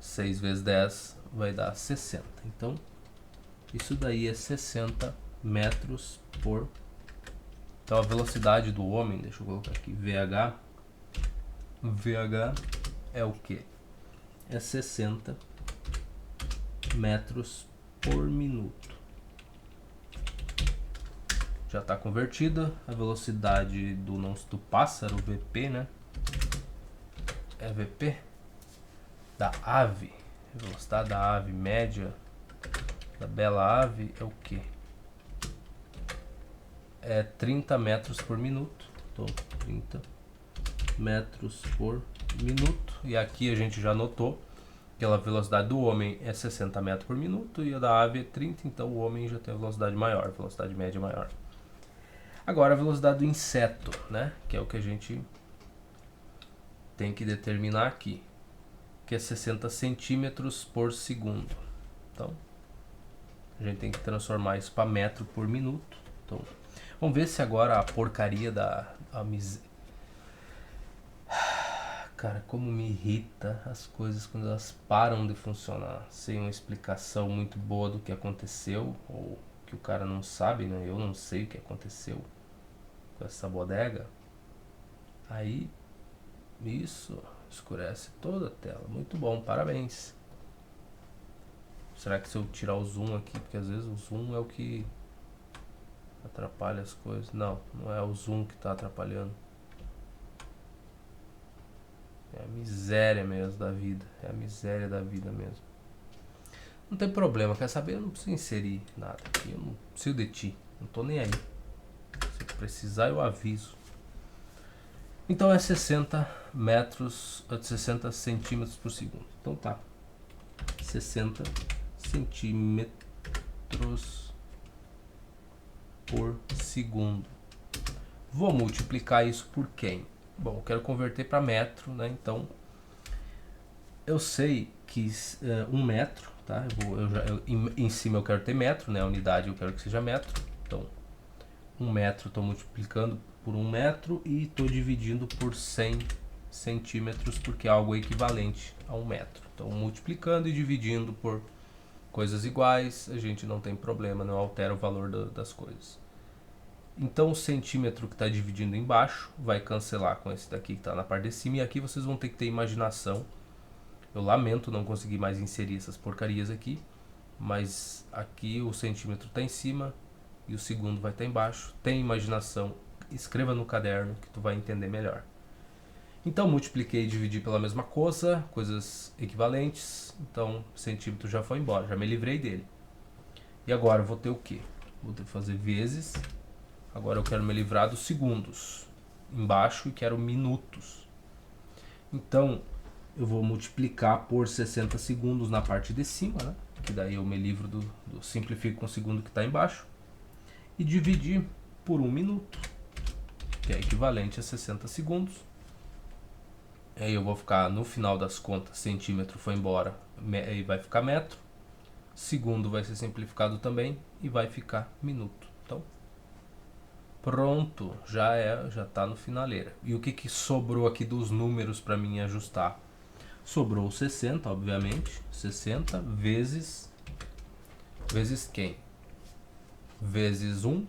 Speaker 1: 6 vezes 10 vai dar 60. Então, isso daí é 60 metros por... Então a velocidade do homem, deixa eu colocar aqui, VH é o que? É 60 metros por minuto. Já está convertida a velocidade do pássaro, VP, né? É VP? Da ave. A velocidade da ave média da bela ave é o que? É 30 metros por minuto. Então, 30 metros por minuto. E aqui a gente já notou que a velocidade do homem é 60 metros por minuto e a da ave é 30, então o homem já tem a velocidade maior, velocidade média maior. Agora a velocidade do inseto, né? Que é o que a gente tem que determinar aqui, que é 60 centímetros por segundo. Então, a gente tem que transformar isso para metro por minuto. Então, vamos ver se agora a porcaria Cara, como me irrita as coisas quando elas param de funcionar sem uma explicação muito boa do que aconteceu, ou que o cara não sabe, né? Eu não sei o que aconteceu com essa bodega. Aí, isso escurece toda a tela. Muito bom, parabéns. Será que se eu tirar o zoom aqui, porque às vezes o zoom é o que atrapalha as coisas. Não, não é o zoom que está atrapalhando. É a miséria mesmo da vida. É a miséria da vida mesmo. Não tem problema, quer saber? Eu não preciso inserir nada aqui. Eu não preciso de ti. Não tô nem aí. Se precisar, eu aviso. Então é 60 centímetros por segundo. Então tá. 60 centímetros por segundo. Vou multiplicar isso por quem? Bom, eu quero converter para metro, né? Então, eu sei que 1 metro, tá? Em cima eu quero ter metro, né? A unidade eu quero que seja metro. Então, 1 metro estou multiplicando por 1 metro e estou dividindo por 100 centímetros, porque é algo equivalente a 1 metro. Então, multiplicando e dividindo por coisas iguais, a gente não tem problema, não altera o valor das coisas. Então o centímetro que está dividindo embaixo vai cancelar com esse daqui que está na parte de cima, e aqui vocês vão ter que ter imaginação. Eu lamento não conseguir mais inserir essas porcarias aqui, mas aqui o centímetro está em cima e o segundo vai estar embaixo. Tem imaginação, escreva no caderno que tu vai entender melhor. Então multipliquei e dividi pela mesma coisa, coisas equivalentes. Então o centímetro já foi embora, já me livrei dele. E agora eu vou ter o quê? Vou ter que fazer vezes. Agora eu quero me livrar dos segundos embaixo e quero minutos. Então eu vou multiplicar por 60 segundos na parte de cima, né? Que daí eu me livro simplifico com o segundo que está embaixo. E dividir por 1 minuto, que é equivalente a 60 segundos. Aí eu vou ficar, no final das contas, centímetro foi embora e vai ficar metro. Segundo vai ser simplificado também e vai ficar minuto. Então, Pronto, já tá no finaleira. E o que sobrou aqui dos números para mim ajustar? Sobrou 60, obviamente. 60 vezes quem? Vezes 1,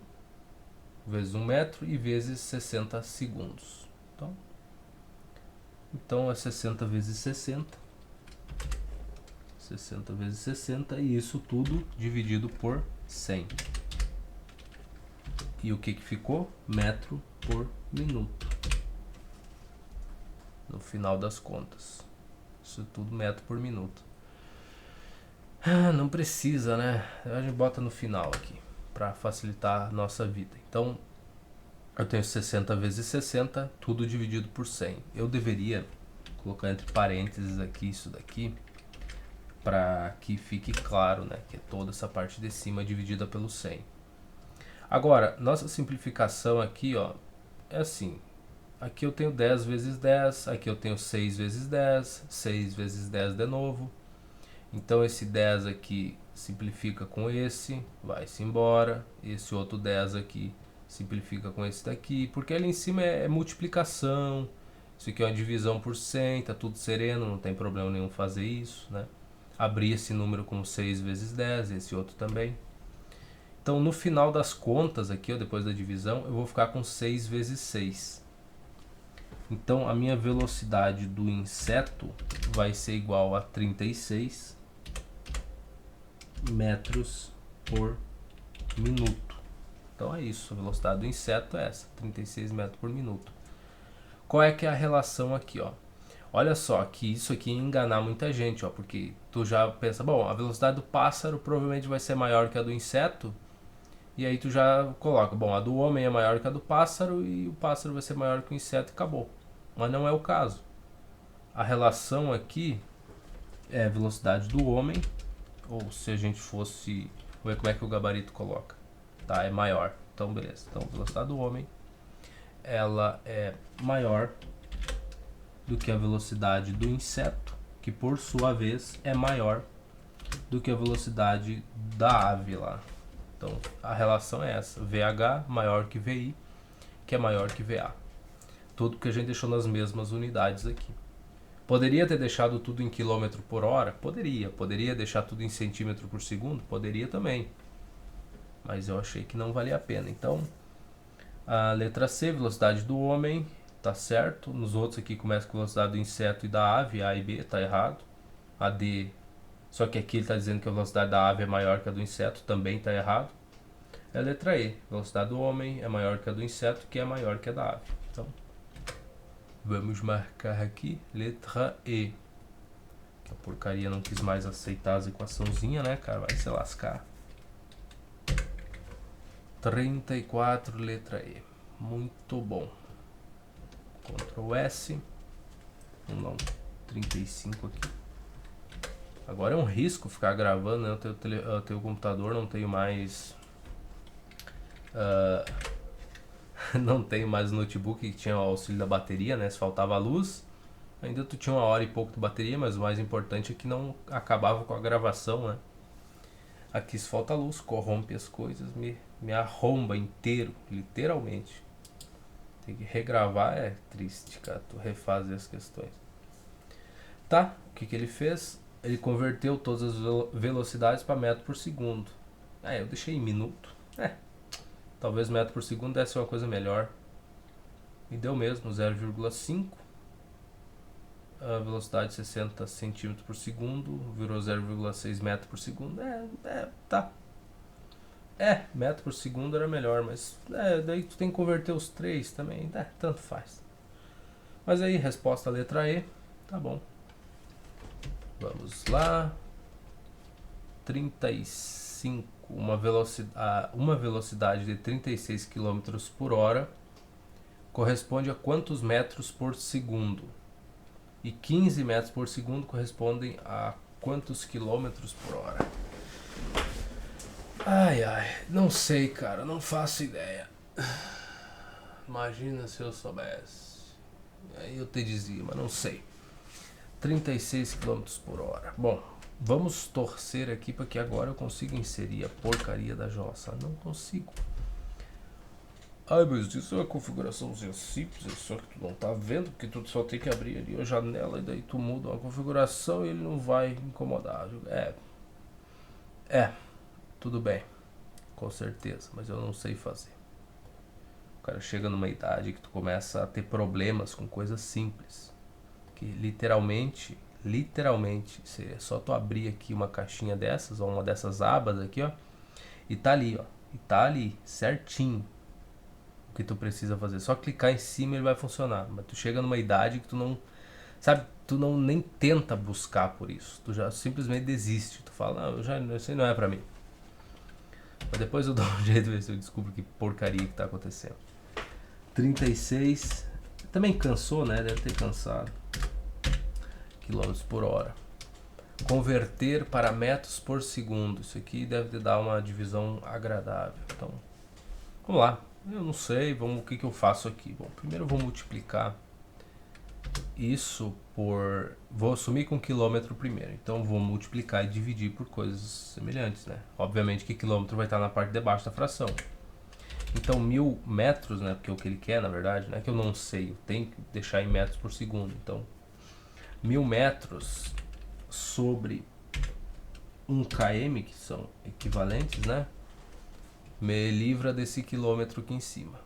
Speaker 1: vezes 1 metro e vezes 60 segundos. Então é 60 vezes 60. 60 vezes 60 e isso tudo dividido por 100. E o que ficou? Metro por minuto. No final das contas. Isso tudo metro por minuto. Não precisa, né? A gente bota no final aqui, para facilitar a nossa vida. Então, eu tenho 60 vezes 60, tudo dividido por 100. Eu deveria colocar entre parênteses aqui isso daqui, para que fique claro, né? Que é toda essa parte de cima dividida pelo 100. Agora, nossa simplificação aqui, ó, é assim. Aqui eu tenho 10 vezes 10, aqui eu tenho 6 vezes 10, 6 vezes 10 de novo. Então esse 10 aqui simplifica com esse, vai-se embora. Esse outro 10 aqui simplifica com esse daqui, porque ali em cima é multiplicação. Isso aqui é uma divisão por 100, tá tudo sereno, não tem problema nenhum fazer isso, né? Abrir esse número com 6 vezes 10, esse outro também. Então no final das contas aqui, ó, depois da divisão, eu vou ficar com 6 vezes 6. Então a minha velocidade do inseto vai ser igual a 36 metros por minuto. Então é isso, a velocidade do inseto é essa, 36 metros por minuto. Qual é que é a relação aqui, ó? Olha só, que isso aqui ia enganar muita gente, ó, porque tu já pensa, bom, a velocidade do pássaro provavelmente vai ser maior que a do inseto, e aí tu já coloca, bom, a do homem é maior que a do pássaro e o pássaro vai ser maior que o inseto e acabou. Mas não é o caso. A relação aqui é a velocidade do homem, ou se a gente fosse ver como é que o gabarito coloca, tá? É maior. Então beleza. Então a velocidade do homem ela é maior do que a velocidade do inseto, que por sua vez é maior do que a velocidade da ave lá. Então a relação é essa, VH maior que VI, que é maior que VA. Tudo que a gente deixou nas mesmas unidades aqui. Poderia ter deixado tudo em quilômetro por hora? Poderia. Poderia deixar tudo em centímetro por segundo? Poderia também. Mas eu achei que não valia a pena. Então, a letra C, velocidade do homem, tá certo. Nos outros aqui começa com a velocidade do inseto e da ave, A e B, tá errado. A D, só que aqui ele está dizendo que a velocidade da ave é maior que a do inseto, também está errado. É a letra E, velocidade do homem é maior que a do inseto, que é maior que a da ave. Então, vamos marcar aqui, letra E. A porcaria não quis mais aceitar as equaçãozinhas, né, cara? Vai se lascar. 34, letra E. Muito bom. Ctrl S. Vamos dar um 35 aqui. Agora é um risco ficar gravando, né? Eu tenho computador, não tenho mais... não tenho mais notebook que tinha o auxílio da bateria, né? Se faltava luz, ainda tu tinha 1 hora e pouco de bateria, mas o mais importante é que não acabava com a gravação, né? Aqui se falta luz, corrompe as coisas, me arromba inteiro, literalmente. Tem que regravar, é triste, cara, tu refazer as questões. Tá, o que ele fez? Ele converteu todas as velocidades para metro por segundo. Eu deixei em minuto. Talvez metro por segundo desse uma coisa melhor. E deu mesmo, 0,5. A velocidade 60 centímetros por segundo virou 0,6 metro por segundo. Tá. Metro por segundo era melhor, mas daí tu tem que converter os três também. Tanto faz. Mas aí, resposta letra E. Tá bom. Vamos lá. 35. Uma velocidade de 36 km por hora corresponde a quantos metros por segundo? E 15 metros por segundo correspondem a quantos quilômetros por hora? Não sei, cara, não faço ideia. Imagina se eu soubesse. Aí eu te dizia, mas não sei. 36 km por hora. Bom, vamos torcer aqui para que agora eu consiga inserir a porcaria da jossa. Não consigo. Ai, mas isso é uma configuraçãozinha simples, só que tu não tá vendo, porque tu só tem que abrir ali a janela e daí tu muda uma configuração e ele não vai incomodar. É, tudo bem, com certeza, mas eu não sei fazer. O cara chega numa idade que tu começa a ter problemas com coisas simples. Que literalmente, é só tu abrir aqui uma caixinha dessas, ou uma dessas abas aqui, ó, e tá ali, ó. E tá ali, certinho o que tu precisa fazer. Só clicar em cima e ele vai funcionar. Mas tu chega numa idade que tu não, sabe, tu não nem tenta buscar por isso. Tu já simplesmente desiste. Tu fala, não, isso aí não é pra mim. Mas depois eu dou um jeito de ver se eu descubro que porcaria que tá acontecendo. 36. Também cansou, né? Deve ter cansado. Quilômetros por hora. Converter para metros por segundo. Isso aqui deve dar uma divisão agradável. Então, vamos lá. Eu não sei, o que eu faço aqui? Bom, primeiro eu vou multiplicar isso por... Vou assumir com quilômetro primeiro. Então vou multiplicar e dividir por coisas semelhantes, né? Obviamente que quilômetro vai estar na parte de baixo da fração. Então 1000 metros, né? Porque é o que ele quer, na verdade, não é que eu não sei. Eu tenho que deixar em metros por segundo. Então 1000 metros sobre 1 km, que são equivalentes, né? Me livra desse quilômetro aqui em cima.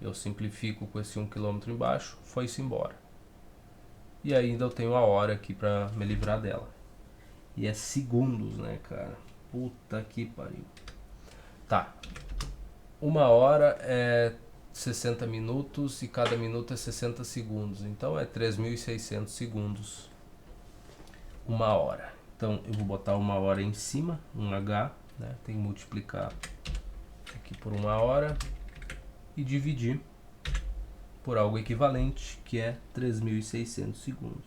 Speaker 1: Eu simplifico com esse 1 km embaixo, foi-se embora. E ainda eu tenho a hora aqui pra me livrar dela. E é segundos, né, cara? Puta que pariu. Tá. 1 hora é 60 minutos e cada minuto é 60 segundos. Então é 3.600 segundos. 1 hora. Então eu vou botar 1 hora em cima, um H, né? Tem que multiplicar aqui por 1 hora e dividir por algo equivalente, que é 3.600 segundos.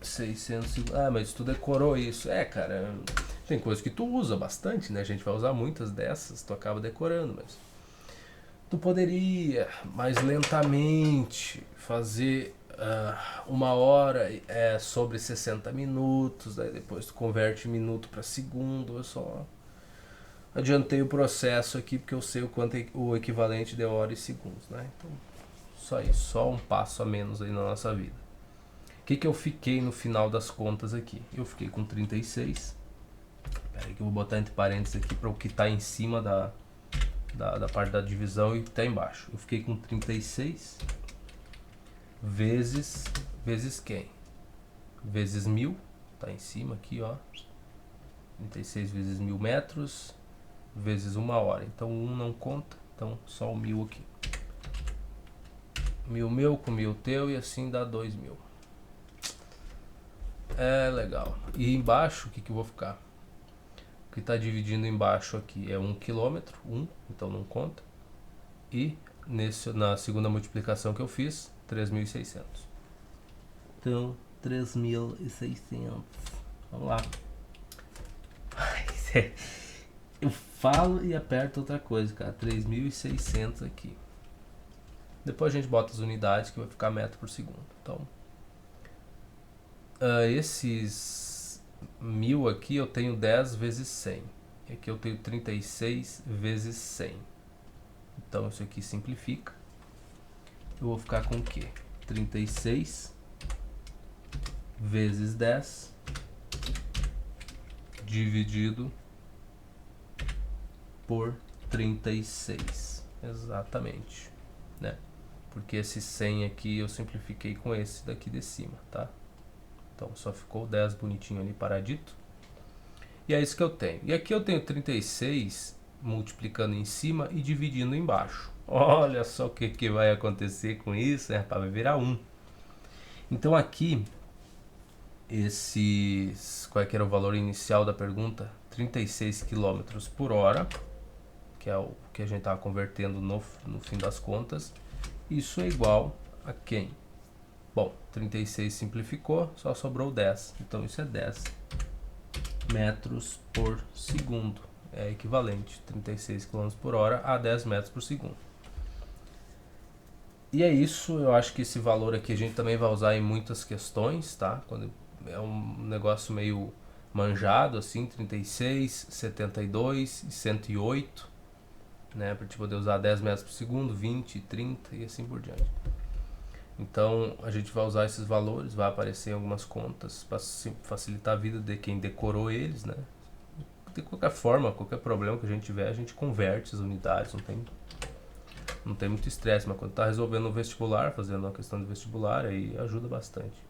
Speaker 1: 600 segundos. Ah, mas tu decorou isso. É, cara, tem coisa que tu usa bastante, né? A gente vai usar muitas dessas, tu acaba decorando, mas tu poderia mais lentamente fazer 1 hora sobre 60 minutos, daí depois tu converte minuto para segundo. Eu só adiantei o processo aqui porque eu sei o quanto é o equivalente de hora e segundos, né? Então, só isso, só um passo a menos aí na nossa vida. O que eu fiquei no final das contas aqui? Eu fiquei com 36. Espera aí que eu vou botar entre parênteses aqui para o que está em cima da parte da divisão e o que está embaixo. Eu fiquei com 36 vezes quem? Vezes 1000, tá em cima aqui, ó. 36 vezes 1000 metros vezes 1 hora. Então 1 não conta, então só o 1000 aqui. 1000 meu com 1000 teu e assim dá 2000. É legal. E embaixo, o que eu vou ficar? O que está dividindo embaixo aqui é 1 km, 1, então não conta. E na segunda multiplicação que eu fiz, 3.600. Então, 3.600. Vamos lá. Eu falo e aperto outra coisa, cara. 3.600 aqui. Depois a gente bota as unidades que vai ficar metro por segundo. Então, esses 1000 aqui eu tenho 10 vezes 100. E aqui eu tenho 36 vezes 100. Então isso aqui simplifica. Eu vou ficar com o quê? 36 vezes 10 dividido por 36. Exatamente, né? Porque esse 100 aqui eu simplifiquei com esse daqui de cima, tá? Então só ficou 10 bonitinho ali paradito. E é isso que eu tenho. E aqui eu tenho 36 multiplicando em cima e dividindo embaixo. Olha só o que vai acontecer com isso, vai virar 1. Então aqui, qual é que era o valor inicial da pergunta? 36 km por hora, que é o que a gente estava convertendo no fim das contas. Isso é igual a quem? Bom, 36 simplificou, só sobrou 10. Então isso é 10 metros por segundo. É equivalente, 36 km por hora a 10 metros por segundo. E é isso, eu acho que esse valor aqui a gente também vai usar em muitas questões, tá? Quando é um negócio meio manjado, assim, 36, 72 e 108, né, para te poder usar 10 metros por segundo, 20, 30 e assim por diante. Então a gente vai usar esses valores, vai aparecer em algumas contas para facilitar a vida de quem decorou eles, né? De qualquer forma, qualquer problema que a gente tiver, a gente converte as unidades, não tem muito estresse, mas quando está resolvendo um vestibular, fazendo uma questão de vestibular, aí ajuda bastante.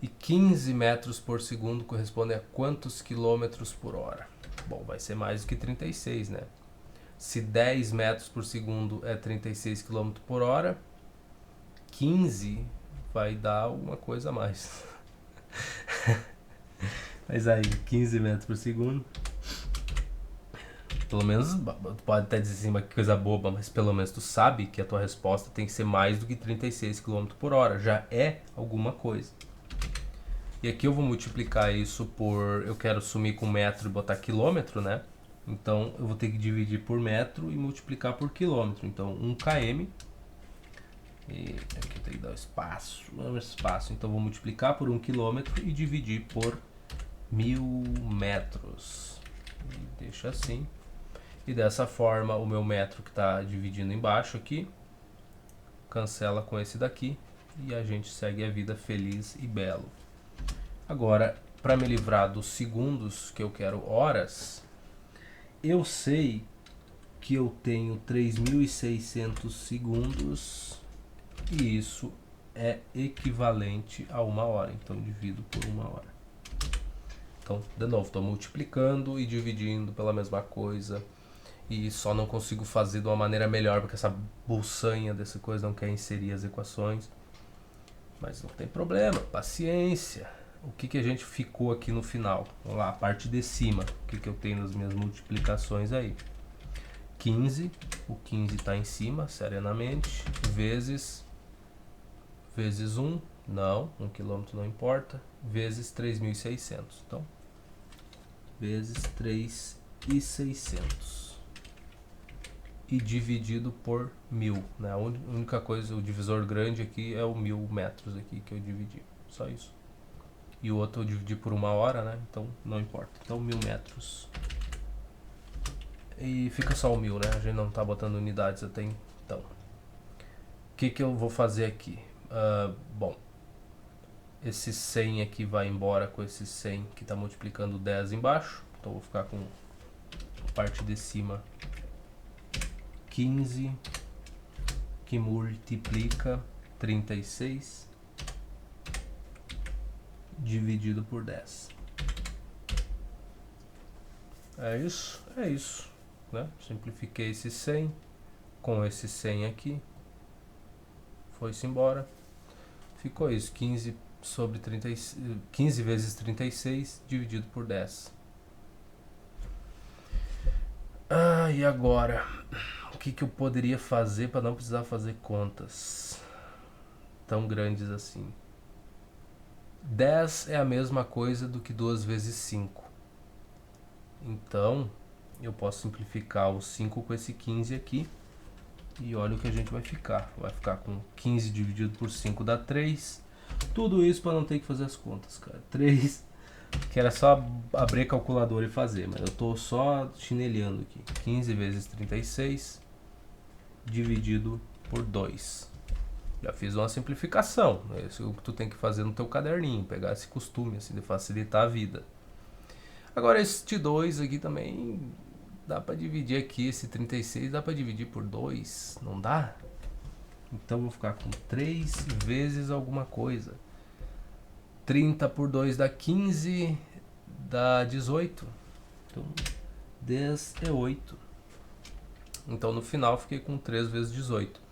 Speaker 1: E 15 metros por segundo corresponde a quantos quilômetros por hora? Bom, vai ser mais do que 36, né? Se 10 metros por segundo é 36 km por hora, 15 vai dar alguma coisa a mais. Mas aí, 15 metros por segundo. Pelo menos, pode até dizer assim, que coisa boba, mas pelo menos tu sabe que a tua resposta tem que ser mais do que 36 km por hora. Já é alguma coisa. E aqui eu vou multiplicar isso por... Eu quero sumir com metro e botar quilômetro, né? Então eu vou ter que dividir por metro e multiplicar por quilômetro. Então 1 km. E aqui tem que dar um espaço. Então eu vou multiplicar por 1 km e dividir por 1000 metros. E deixa assim. E dessa forma o meu metro que está dividindo embaixo aqui cancela com esse daqui e a gente segue a vida feliz e belo. Agora, para me livrar dos segundos que eu quero horas, eu sei que eu tenho 3.600 segundos e isso é equivalente a 1 hora. Então divido por 1 hora. Então, de novo, estou multiplicando e dividindo pela mesma coisa. E só não consigo fazer de uma maneira melhor, porque essa bolsanha dessa coisa não quer inserir as equações. Mas não tem problema, paciência. O que a gente ficou aqui no final? Vamos lá, a parte de cima. O que eu tenho nas minhas multiplicações aí? 15, o 15 está em cima, serenamente, vezes 1, não, 1 km não importa, vezes 3.600. Então, vezes 3.600. E dividido por 1000, né? A única coisa, o divisor grande aqui é o 1000 metros aqui que eu dividi, só isso. E o outro eu dividi por 1 hora, né? Então não importa. Então 1000 metros. E fica só o 1000, né? A gente não tá botando unidades até então. O que eu vou fazer aqui? Bom, esse 100 aqui vai embora com esse 100 que está multiplicando 10 embaixo. Então vou ficar com a parte de cima 15 que multiplica 36 dividido por 10. É isso, né? Simplifiquei esse 100 com esse 100 aqui. Foi-se embora. Ficou isso, 15 sobre 15 vezes 36 dividido por 10. E agora? O que eu poderia fazer para não precisar fazer contas tão grandes assim? 10 é a mesma coisa do que 2 vezes 5. Então, eu posso simplificar o 5 com esse 15 aqui. E olha o que a gente vai ficar. Vai ficar com 15 dividido por 5 dá 3. Tudo isso para não ter que fazer as contas, cara. 3, que era só abrir a calculadora e fazer. Mas eu tô só chinelhando aqui. 15 vezes 36 dividido por 2. Já fiz uma simplificação. Isso é o que tu tem que fazer no teu caderninho. Pegar esse costume assim, de facilitar a vida. Agora este 2 aqui também dá para dividir aqui. Esse 36 dá para dividir por 2. Não dá? Então vou ficar com 3 vezes alguma coisa. 30 por 2 dá 15, dá 18. Então 10 é 8. Então no final fiquei com 3 vezes 18.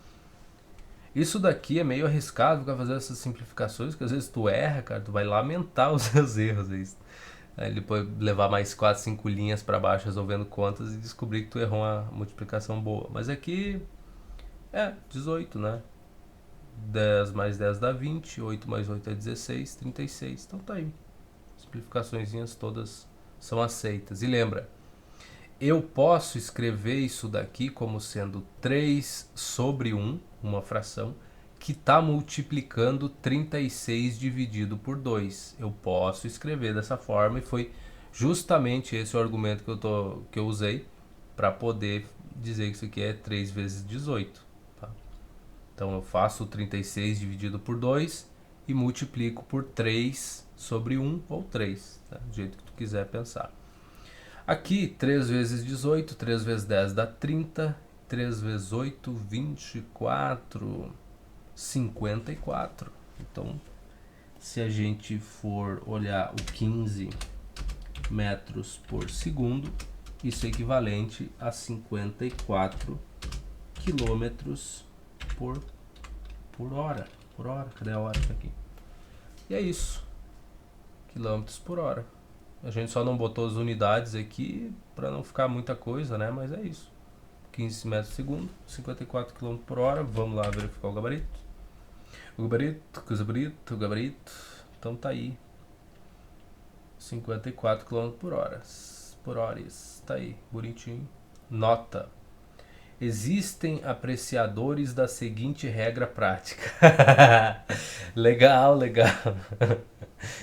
Speaker 1: Isso daqui é meio arriscado ficar fazendo essas simplificações, porque às vezes tu erra, cara, tu vai lamentar os seus erros. Aí depois levar mais 4, 5 linhas para baixo resolvendo contas e descobrir que tu errou uma multiplicação boa. Mas aqui 18, né? 10 mais 10 dá 20, 8 mais 8 é 16, 36. Então tá aí. Simplificaçõezinhas todas são aceitas. E lembra, eu posso escrever isso daqui como sendo 3 sobre 1, uma fração, que está multiplicando 36 dividido por 2. Eu posso escrever dessa forma e foi justamente esse o argumento que eu usei para poder dizer que isso aqui é 3 vezes 18. Tá? Então eu faço o 36 dividido por 2 e multiplico por 3 sobre 1 ou 3, tá? Do jeito que tu quiser pensar. Aqui, 3 vezes 18, 3 vezes 10 dá 30, 3 vezes 8, 24, 54. Então, se a gente for olhar o 15 metros por segundo, isso é equivalente a 54 quilômetros por hora. Por hora, cadê a hora? Tá aqui. E é isso, quilômetros por hora. A gente só não botou as unidades aqui para não ficar muita coisa, né? Mas é isso. 15 metros por segundo, 54 km por hora. Vamos lá verificar o gabarito. O gabarito. Então tá aí. 54 km por hora. Por horas. Tá aí, bonitinho. Nota. Existem apreciadores da seguinte regra prática. Legal, legal.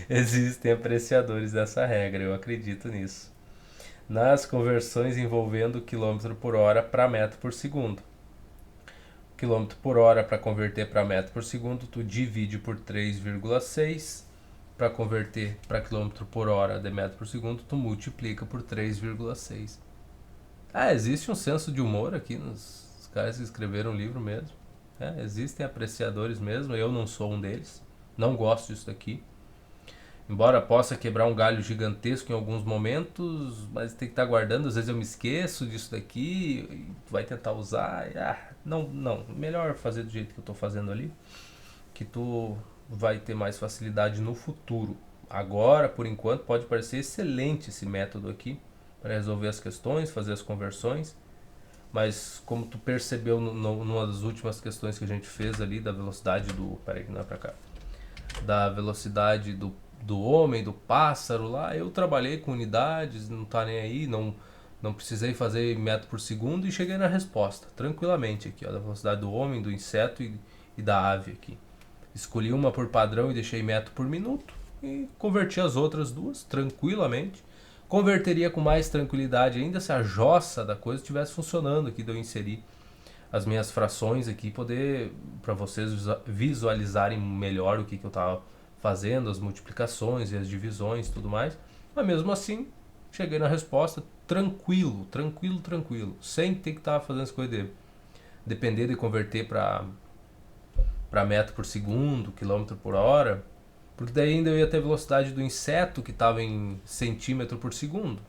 Speaker 1: Existem apreciadores dessa regra, eu acredito nisso. Nas conversões envolvendo quilômetro por hora para metro por segundo. Quilômetro por hora para converter para metro por segundo, tu divide por 3,6. Para converter para quilômetro por hora de metro por segundo, tu multiplica por 3,6. Existe um senso de humor aqui nos caras que escreveram o livro mesmo. Existem apreciadores mesmo, eu não sou um deles. Não gosto disso daqui. Embora possa quebrar um galho gigantesco em alguns momentos, mas tem que estar guardando. Às vezes eu me esqueço disso daqui, e vai tentar usar. Não, melhor fazer do jeito que eu estou fazendo ali, que tu vai ter mais facilidade no futuro. Agora, por enquanto, pode parecer excelente esse método aqui para resolver as questões, fazer as conversões, mas como tu percebeu numa das últimas questões que a gente fez ali da velocidade do... Peraí que não é pra cá. Da velocidade do homem, do pássaro lá, eu trabalhei com unidades, não tá nem aí, não precisei fazer metro por segundo e cheguei na resposta, tranquilamente aqui, ó, da velocidade do homem, do inseto e da ave aqui. Escolhi uma por padrão e deixei metro por minuto e converti as outras duas tranquilamente. Converteria com mais tranquilidade ainda se a jossa da coisa estivesse funcionando aqui, de eu inserir as minhas frações aqui, poder para vocês visualizarem melhor o que eu estava fazendo, as multiplicações e as divisões e tudo mais. Mas mesmo assim, cheguei na resposta tranquilo, sem ter que estar fazendo essa coisa de depender de converter para metro por segundo, quilômetro por hora, porque daí ainda eu ia ter a velocidade do inseto que estava em centímetro por segundo,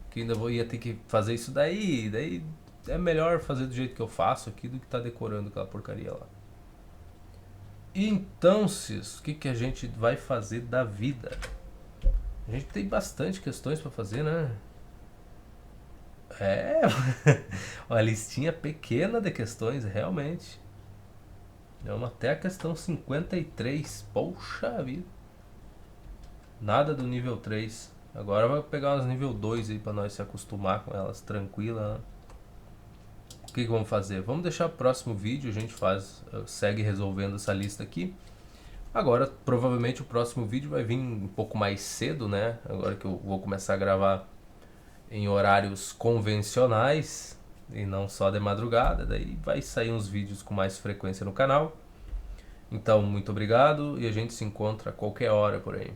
Speaker 1: que ainda ia ter que fazer isso daí é melhor fazer do jeito que eu faço aqui do que estar decorando aquela porcaria lá. Então, Cis, o que a gente vai fazer da vida? A gente tem bastante questões para fazer, né? Uma listinha pequena de questões, realmente. Vamos até a questão 53. Poxa vida. Nada do nível 3. Agora vai pegar umas nível 2 aí pra nós se acostumar com elas tranquila, né? O que vamos fazer? Vamos deixar o próximo vídeo, a gente segue resolvendo essa lista aqui. Agora, provavelmente o próximo vídeo vai vir um pouco mais cedo, né? Agora que eu vou começar a gravar em horários convencionais e não só de madrugada, daí vai sair uns vídeos com mais frequência no canal. Então, muito obrigado e a gente se encontra a qualquer hora por aí.